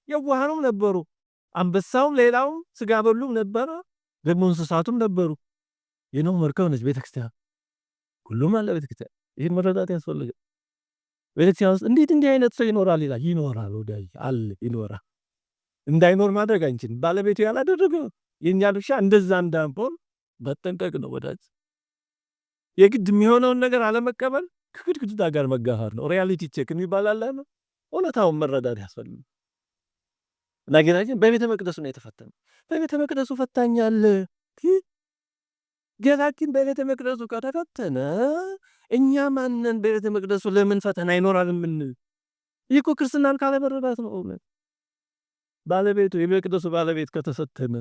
የዋሃኑም ነበሩ፣ አንበሳውም ሌላውም ስጋ በሉም ነበረ፣ ደግሞ እንስሳቱም ነበሩ። የኖህ መርከብ ነች ቤተክርስቲያን። ሁሉም አለ ቤተክርስቲያን። ይህን መረዳት ያስፈልጋል። ቤተክርስቲያን ውስጥ እንዴት እንዲህ አይነት ሰው ይኖራል ይላል። ይኖራል፣ ወዳጅ አለ፣ ይኖራል። እንዳይኖር ማድረግ አንችልም። ባለቤቱ ያላደረገው የእኛ ድርሻ እንደዛ እንዳንሆን በጠንቀቅ ነው ወዳጅ። የግድ የሚሆነውን ነገር አለመቀበል ከግድግዳ ጋር መጋፋት ነው። ሪያሊቲ ቼክ የሚባል አለ ነው። እውነታውን መረዳት ያስፈልጋል። እና ጌታችን በቤተ መቅደሱ ነው የተፈተነው። በቤተ መቅደሱ ፈታኝ አለ። ጌታችን በቤተ መቅደሱ ከተፈተነ እኛ ማንን በቤተ መቅደሱ ለምን ፈተና ይኖራል? ምን ይህ እኮ ክርስትናን ካለመረዳት ነው። ባለቤቱ የመቅደሱ ባለቤት ከተፈተነ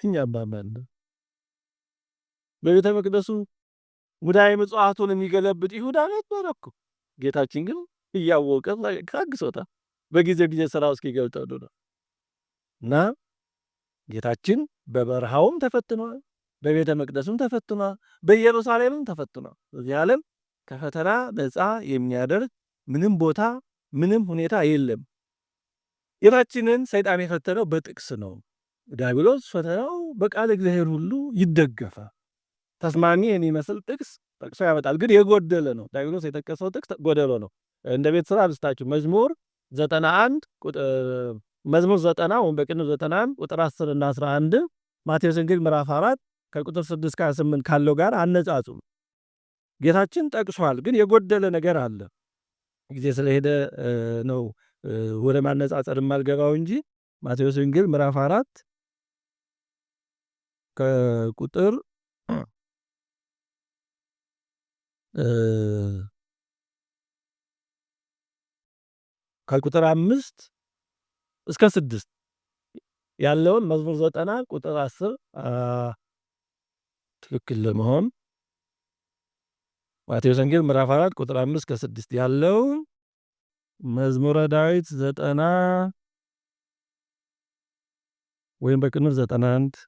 እኛ ማን በቤተ መቅደሱ ሙዳየ ምጽዋቱን የሚገለብጥ ይሁዳ ነበር እኮ። ጌታችን ግን እያወቀ ካግሶታል። በጊዜ ስራው እስኪገልጠው ነው። እና ጌታችን በበረሃውም ተፈትኗል፣ በቤተ መቅደሱም ተፈትኗል፣ በኢየሩሳሌምም ተፈትኗል። በዚህ ዓለም ከፈተና ነፃ የሚያደርግ ምንም ቦታ ምንም ሁኔታ የለም። ጌታችንን ሰይጣን የፈተነው በጥቅስ ነው። ዲያብሎስ ፈተናው በቃል እግዚአብሔር ሁሉ ይደገፋል። ተስማሚ የሚመስል ጥቅስ ጠቅሶ ያመጣል፣ ግን የጎደለ ነው። ዲያብሎስ የጠቀሰው ጥቅስ ጎደሎ ነው። እንደ ቤት ስራ ልስጣችሁ። መዝሙር 90 ወይም በቅንፍ 91 ቁጥር 10 እና 11፣ ማቴዎስ ወንጌል ምዕራፍ 4 ከቁጥር 6 እስከ 28 ካለው ጋር አነጻጹም። ጌታችን ጠቅሷል፣ ግን የጎደለ ነገር አለ። ጊዜ ስለሄደ ነው ወደ ማነጻጸር የማልገባው እንጂ ማቴዎስ ወንጌል ምዕራፍ 4 ከቁጥር ከቁጥር 5 እስከ 6 ያለውን መዝሙር 90 ቁጥር 10 ትክክል ለመሆን ማቴዎስ ወንጌል ምዕራፍ 4 ቁጥር 5 እስከ 6 ያለውን መዝሙረ ዳዊት 90 ወይም በቅንፍ 91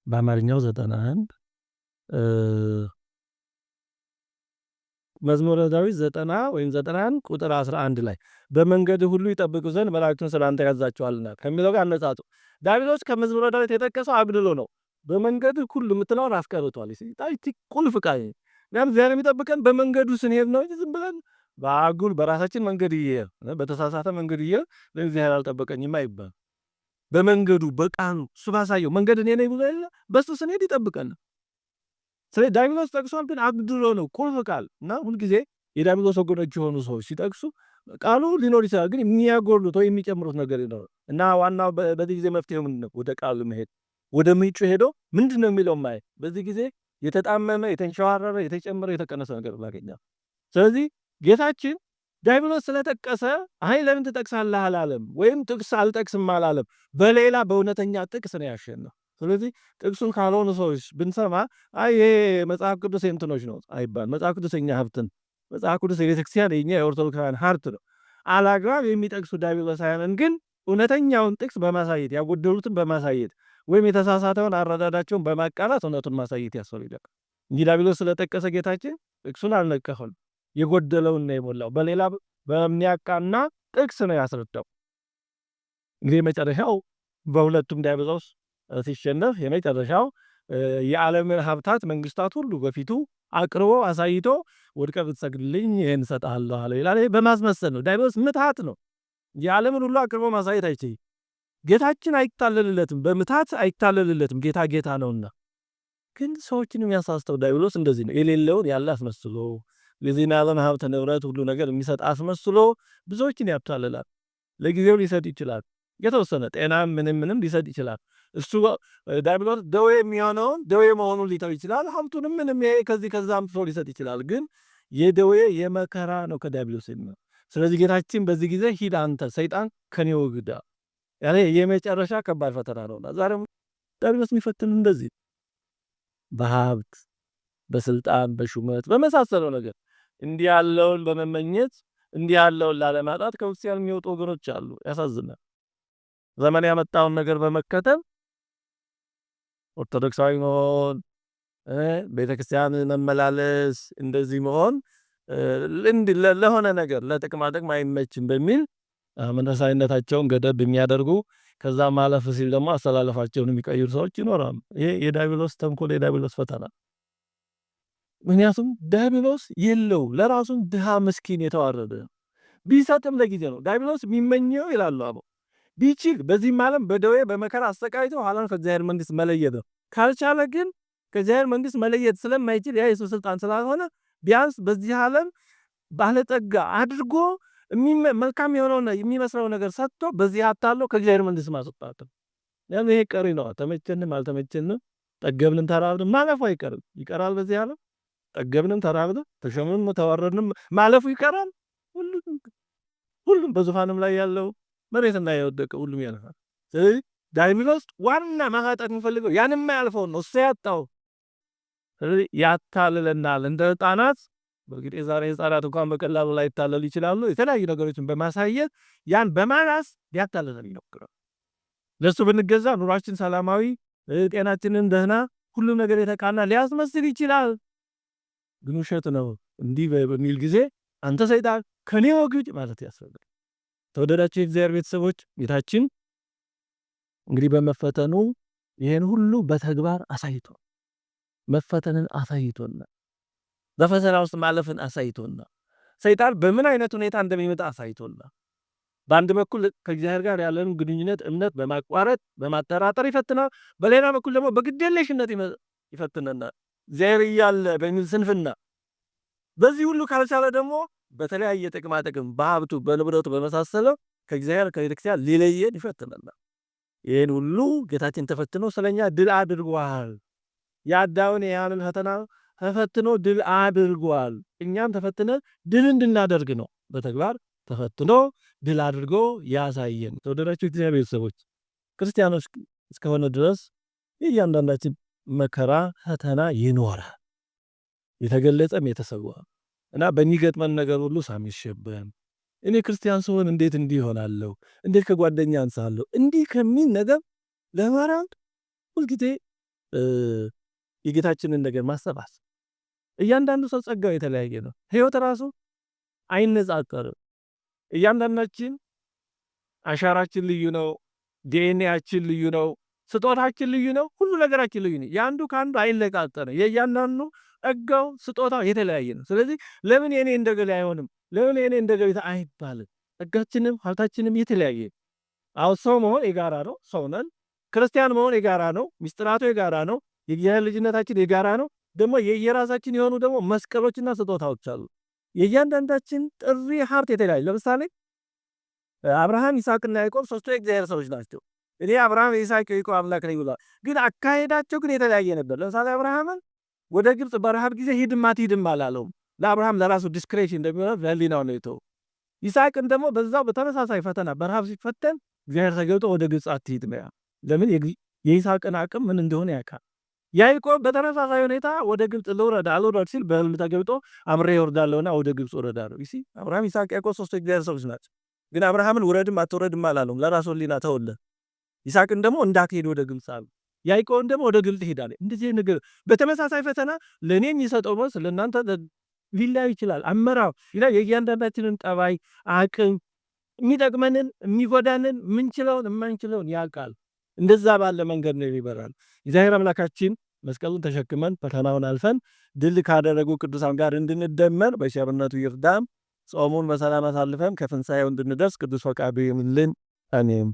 በአማርኛው 91 መዝሙረ ዳዊት 90 ወይም 91 ቁጥር 11 ላይ በመንገድ ሁሉ ይጠብቁ ዘንድ መላእክቱን ስላንተ ያዛቸዋልና ከሚለው ጋር አነጻጽሩ። ዳዊት ከመዝሙረ ዳዊት የጠቀሰው አግድሎ ነው። በመንገድ ሁሉ የምትለውን አስቀርቷል። ዳዊት ቁልፍ ቃል ነው። እግዚአብሔር የሚጠብቀን በመንገዱ ስንሄድ ነው። ዝም ብለን በአጉል በራሳችን መንገድ በተሳሳተ መንገድ ለእግዚአብሔር አልጠበቀኝም አይባል። በመንገዱ በቃሉ እሱ ባሳየው መንገድ እኔ ነኝ ብሎ የለ በሱ ስንሄድ ይጠብቀን። ስለዚህ ዳዊት ጠቅሷል፣ ግን አግድሎ ነው ቁልፍ ቃል እና ሁልጊዜ የዳዊት ወገኖች የሆኑ ሰዎች ሲጠቅሱ ቃሉ ሊኖር ይችላል፣ ግን የሚያጎሉት ወይ የሚጨምሩት ነገር ይኖር እና ዋናው በዚህ ጊዜ መፍትሄው ምንድን ነው? ወደ ቃሉ መሄድ፣ ወደ ምንጩ ሄዶ ምንድን ነው የሚለው ማየት። በዚህ ጊዜ የተጣመመ የተንሸዋረረ የተጨመረ የተቀነሰ ነገር ላገኛል። ስለዚህ ጌታችን ዲያብሎስ ስለጠቀሰ አይ ለምን ትጠቅሳለህ አላለም፣ ወይም ጥቅስ አልጠቅስም አላለም። በሌላ በእውነተኛ ጥቅስ ነው ያሸነፈው። ስለዚህ ጥቅሱን ካልሆኑ ሰዎች ብንሰማ አይ ይሄ መጽሐፍ ቅዱስ የእንትኖች ነው አይባል። መጽሐፍ ቅዱስ የኛ ሀብት ነው። መጽሐፍ ቅዱስ የቤተክርስቲያን የኛ የኦርቶዶክሳውያን ሀብት ነው። አላግባብ የሚጠቅሱ ዲያብሎሳውያንን ግን እውነተኛውን ጥቅስ በማሳየት ያጎደሉትን በማሳየት ወይም የተሳሳተውን አረዳዳቸውን በማቃናት እውነቱን ማሳየት ያስፈልጋል እንጂ ዲያብሎስ ስለጠቀሰ ጌታችን ጥቅሱን አልነቀፈም። የጎደለውን ነው የሞላው። በሌላ በሚያቃና ጥቅስ ነው ያስረዳው። እንግዲህ መጨረሻው በሁለቱም ዲያብሎስ ሲሸነፍ የመጨረሻው የዓለምን ሀብታት መንግስታት ሁሉ በፊቱ አቅርቦ አሳይቶ ወድቀህ ብትሰግድልኝ ይህን እሰጥሃለሁ አለ ይላል። በማስመሰል ነው። ዲያብሎስ ምትሃት ነው። የዓለምን ሁሉ አቅርቦ ማሳየት አይችልም። ጌታችን አይታለልለትም፣ በምታት አይታለልለትም። ጌታ ጌታ ነውና። ግን ሰዎችን የሚያሳስተው ዲያብሎስ እንደዚህ ነው። የሌለውን ያለ አስመስሎ የዚህን ዓለም ሀብት ንብረት ሁሉ ነገር የሚሰጥ አስመስሎ ብዙዎችን ያታልላል። ለጊዜው ሊሰጥ ይችላል። የተወሰነ ጤናም ምንም ሊሰጥ ይችላል። እሱ ዲያብሎስ ደዌ የሚሆነውን ደዌ መሆኑን ሊተው ይችላል። ሀብቱንም ምንም ከዚህ ከዛ አምጥቶ ሊሰጥ ይችላል። ግን የደዌ የመከራ ነው ከዲያብሎስ የሚሆነው። ስለዚህ ጌታችን በዚህ ጊዜ ሂድ አንተ ሰይጣን ከኔ ወግዳ ያለ የመጨረሻ ከባድ ፈተና ነውና ዛሬም ዲያብሎስ የሚፈትን እንደዚህ በሀብት በስልጣን በሹመት በመሳሰለው ነገር እንዲህ ያለውን በመመኘት እንዲህ ያለውን ላለማጣት ከክርስቲያን የሚወጡ ወገኖች አሉ። ያሳዝናል። ዘመን ያመጣውን ነገር በመከተል ኦርቶዶክሳዊ መሆን፣ ቤተክርስቲያን መመላለስ፣ እንደዚህ መሆን ለሆነ ነገር ለጥቅማ ጥቅም አይመችም በሚል መንፈሳዊነታቸውን ገደብ የሚያደርጉ ከዛ ማለፍ ሲል ደግሞ አስተላለፋቸውን የሚቀይሩ ሰዎች ይኖራሉ። ይሄ የዲያብሎስ ተንኮል የዲያብሎስ ፈተና። ምክንያቱም ዲያብሎስ የለው ለራሱን ድሃ ምስኪን የተዋረደ ቢሰጥም ለጊዜ ነው። ዲያብሎስ የሚመኘው ይላሉ አበው ቢችል በዚህም ዓለም በደዌ በመከራ አሰቃይቶ ኋላን ከእግዚአብሔር መንግስት መለየት ነው። ካልቻለ ግን ከእግዚአብሔር መንግስት መለየት ስለማይችል ያ የሱ ስልጣን ስላልሆነ ቢያንስ በዚህ ዓለም ባለጠጋ አድርጎ መልካም የሆነው የሚመስለው ነገር ሰጥቶ በዚህ አታለው ከእግዚአብሔር መንግስት ማስወጣት ነው። ይሄ ቀሪ ነው። ተመቸንም አልተመቸንም ጠገብንም ተራብንም ማለፉ አይቀርም። ይቀራል። በዚህ ዓለም ጠገብንም ተራብንም ተሾምንም ተዋረድንም ማለፉ ይቀራል። ሁሉም በዙፋንም ላይ ያለው መሬትና የወደቀ ሁሉም ያልፋል። ስለዚህ ዲያብሎስ ዋና ማሳጣት የሚፈልገው ያንም ያልፈው ነው። እሱ ያጣው። ስለዚህ ያታልለናል እንደ ህፃናት። በእርግጥ የዛሬ ህፃናት እንኳን በቀላሉ ላይ ይታለሉ ይችላሉ። የተለያዩ ነገሮችን በማሳየት ያን በማላስ ሊያታልለን ይሞክራል። ለሱ ብንገዛ ኑሯችን ሰላማዊ፣ ጤናችንን ደህና፣ ሁሉም ነገር የተቃና ሊያስመስል ይችላል። ግን ውሸት ነው። እንዲህ በሚል ጊዜ አንተ ሰይጣን ከኔ ወግድ ማለት ያስፈልጋል። ተወደዳችሁ የእግዚአብሔር ቤተሰቦች ጌታችን እንግዲህ በመፈተኑ ይሄን ሁሉ በተግባር አሳይቶ መፈተንን አሳይቶና በፈተና ውስጥ ማለፍን አሳይቶና ሰይጣን በምን አይነት ሁኔታ እንደሚመጣ አሳይቶና በአንድ በኩል ከእግዚአብሔር ጋር ያለን ግንኙነት እምነት በማቋረጥ በማጠራጠር ይፈትናል። በሌላ በኩል ደግሞ በግዴለሽነት ይፈትነናል። እግዚአብሔር እያለ በሚል ስንፍና። በዚህ ሁሉ ካልቻለ ደግሞ በተለያየ ጥቅማ ጥቅም በሀብቱ በንብረቱ በመሳሰለው ከእግዚአብሔር ከቤተክርስቲያን ሊለየን ይፈትነናል። ይህን ሁሉ ጌታችን ተፈትኖ ስለኛ ድል አድርጓል። የአዳምን የሔዋንን ፈተና ተፈትኖ ድል አድርጓል። እኛም ተፈትነን ድል እንድናደርግ ነው በተግባር ተፈትኖ ድል አድርጎ ያሳየን። ተወደዳችሁ እግዚአብሔር ቤተሰቦች ክርስቲያኖች እስከሆነ ድረስ የእያንዳንዳችን መከራ ፈተና ይኖራል፣ የተገለጸም የተሰዋ እና በሚገጥመን ነገር ሁሉ ሳንሸበር እኔ ክርስቲያን ስሆን እንዴት እንዲህ እሆናለሁ? እንዴት ከጓደኛ አንሳለሁ? እንዲህ ከሚል ነገር ለማራቅ ሁልጊዜ የጌታችንን ነገር ማሰባስ። እያንዳንዱ ሰው ጸጋው የተለያየ ነው። ህይወት ራሱ አይነጻጸርም። እያንዳንዳችን አሻራችን ልዩ ነው። ዲኤንኤያችን ልዩ ነው። ስጦታችን ልዩ ነው። ሁሉ ነገራችን ልዩ ነው። የአንዱ ከአንዱ አይነጻጸርም። የእያንዳንዱ ጸጋው ስጦታው የተለያየ ነው። ስለዚህ ለምን የኔ እንደገሌ አይሆንም? ለምን የኔ እንደገሌ አይባልም? ጸጋችንም ሀብታችንም የተለያየ ነው። አሁን ሰው መሆን የጋራ ነው። ሰው ነን። ክርስቲያን መሆን የጋራ ነው። ሚስጥራቱ የጋራ ነው። የእግዚአብሔር ልጅነታችን የጋራ ነው። ደግሞ የየራሳችን የሆኑ ደግሞ መስቀሎችና ስጦታዎች አሉ። የእያንዳንዳችን ጥሪ ሀብት የተለያየ። ለምሳሌ አብርሃም ይስሐቅና ያዕቆብ ሶስቱ የእግዚአብሔር ሰዎች ናቸው። እኔ አብርሃም የይስሐቅ የያዕቆብ አምላክ ነኝ ብሏል። ግን አካሄዳቸው ግን የተለያየ ነበር። ለምሳሌ አብርሃምን ወደ ግብፅ በረሃብ ጊዜ ሂድም አትሂድም አላለውም። ለአብርሃም ለራሱ ዲስክሬሽን እንደሚሆን ለህሊናው ነው የተወው። ይስሐቅን ደግሞ በዛው በተመሳሳይ ፈተና በረሃብ ሲፈተን እግዚአብሔር ተገልጦ ወደ ግብፅ አትሂድ ነው። ለምን? የይስሐቅን አቅም ምን እንደሆነ ያውቃል። ያዕቆብ በተመሳሳይ ሁኔታ ወደ ግብፅ ልውረድ አልውረድ ሲል በህልም ተገልጦ አምሬ እወርዳለሁና ወደ ግብፅ እወርዳለሁ። አብርሃም፣ ይስሐቅ፣ ያዕቆብ ሶስቱ የእግዚአብሔር ሰዎች ናቸው። ግን አብርሃምን ውረድም አትውረድም አላለውም። ለራሱ ህሊና ተወለት። ይስሐቅን ደግሞ እንዳትሄድ ወደ ግብፅ አለ። ያዕቆብን ደግሞ ወደ ግብፅ ሄዳለ። እንደዚህ ነገር በተመሳሳይ ፈተና ለእኔ የሚሰጠው መልስ ለእናንተ ሊለያይ ይችላል። አመራር ይላል የእያንዳንዳችንን ጠባይ፣ አቅም፣ የሚጠቅመንን የሚጎዳንን፣ ምንችለውን የማንችለውን ያውቃል። እንደዛ ባለ መንገድ ነው ይበራል። እግዚአብሔር አምላካችን መስቀሉን ተሸክመን ፈተናውን አልፈን ድል ካደረጉ ቅዱሳን ጋር እንድንደመር በቸርነቱ ይርዳን። ጾሙን በሰላም አሳልፈን ከትንሣኤው እንድንደርስ ቅዱስ ፈቃዱ ይሁንልን። አሜን።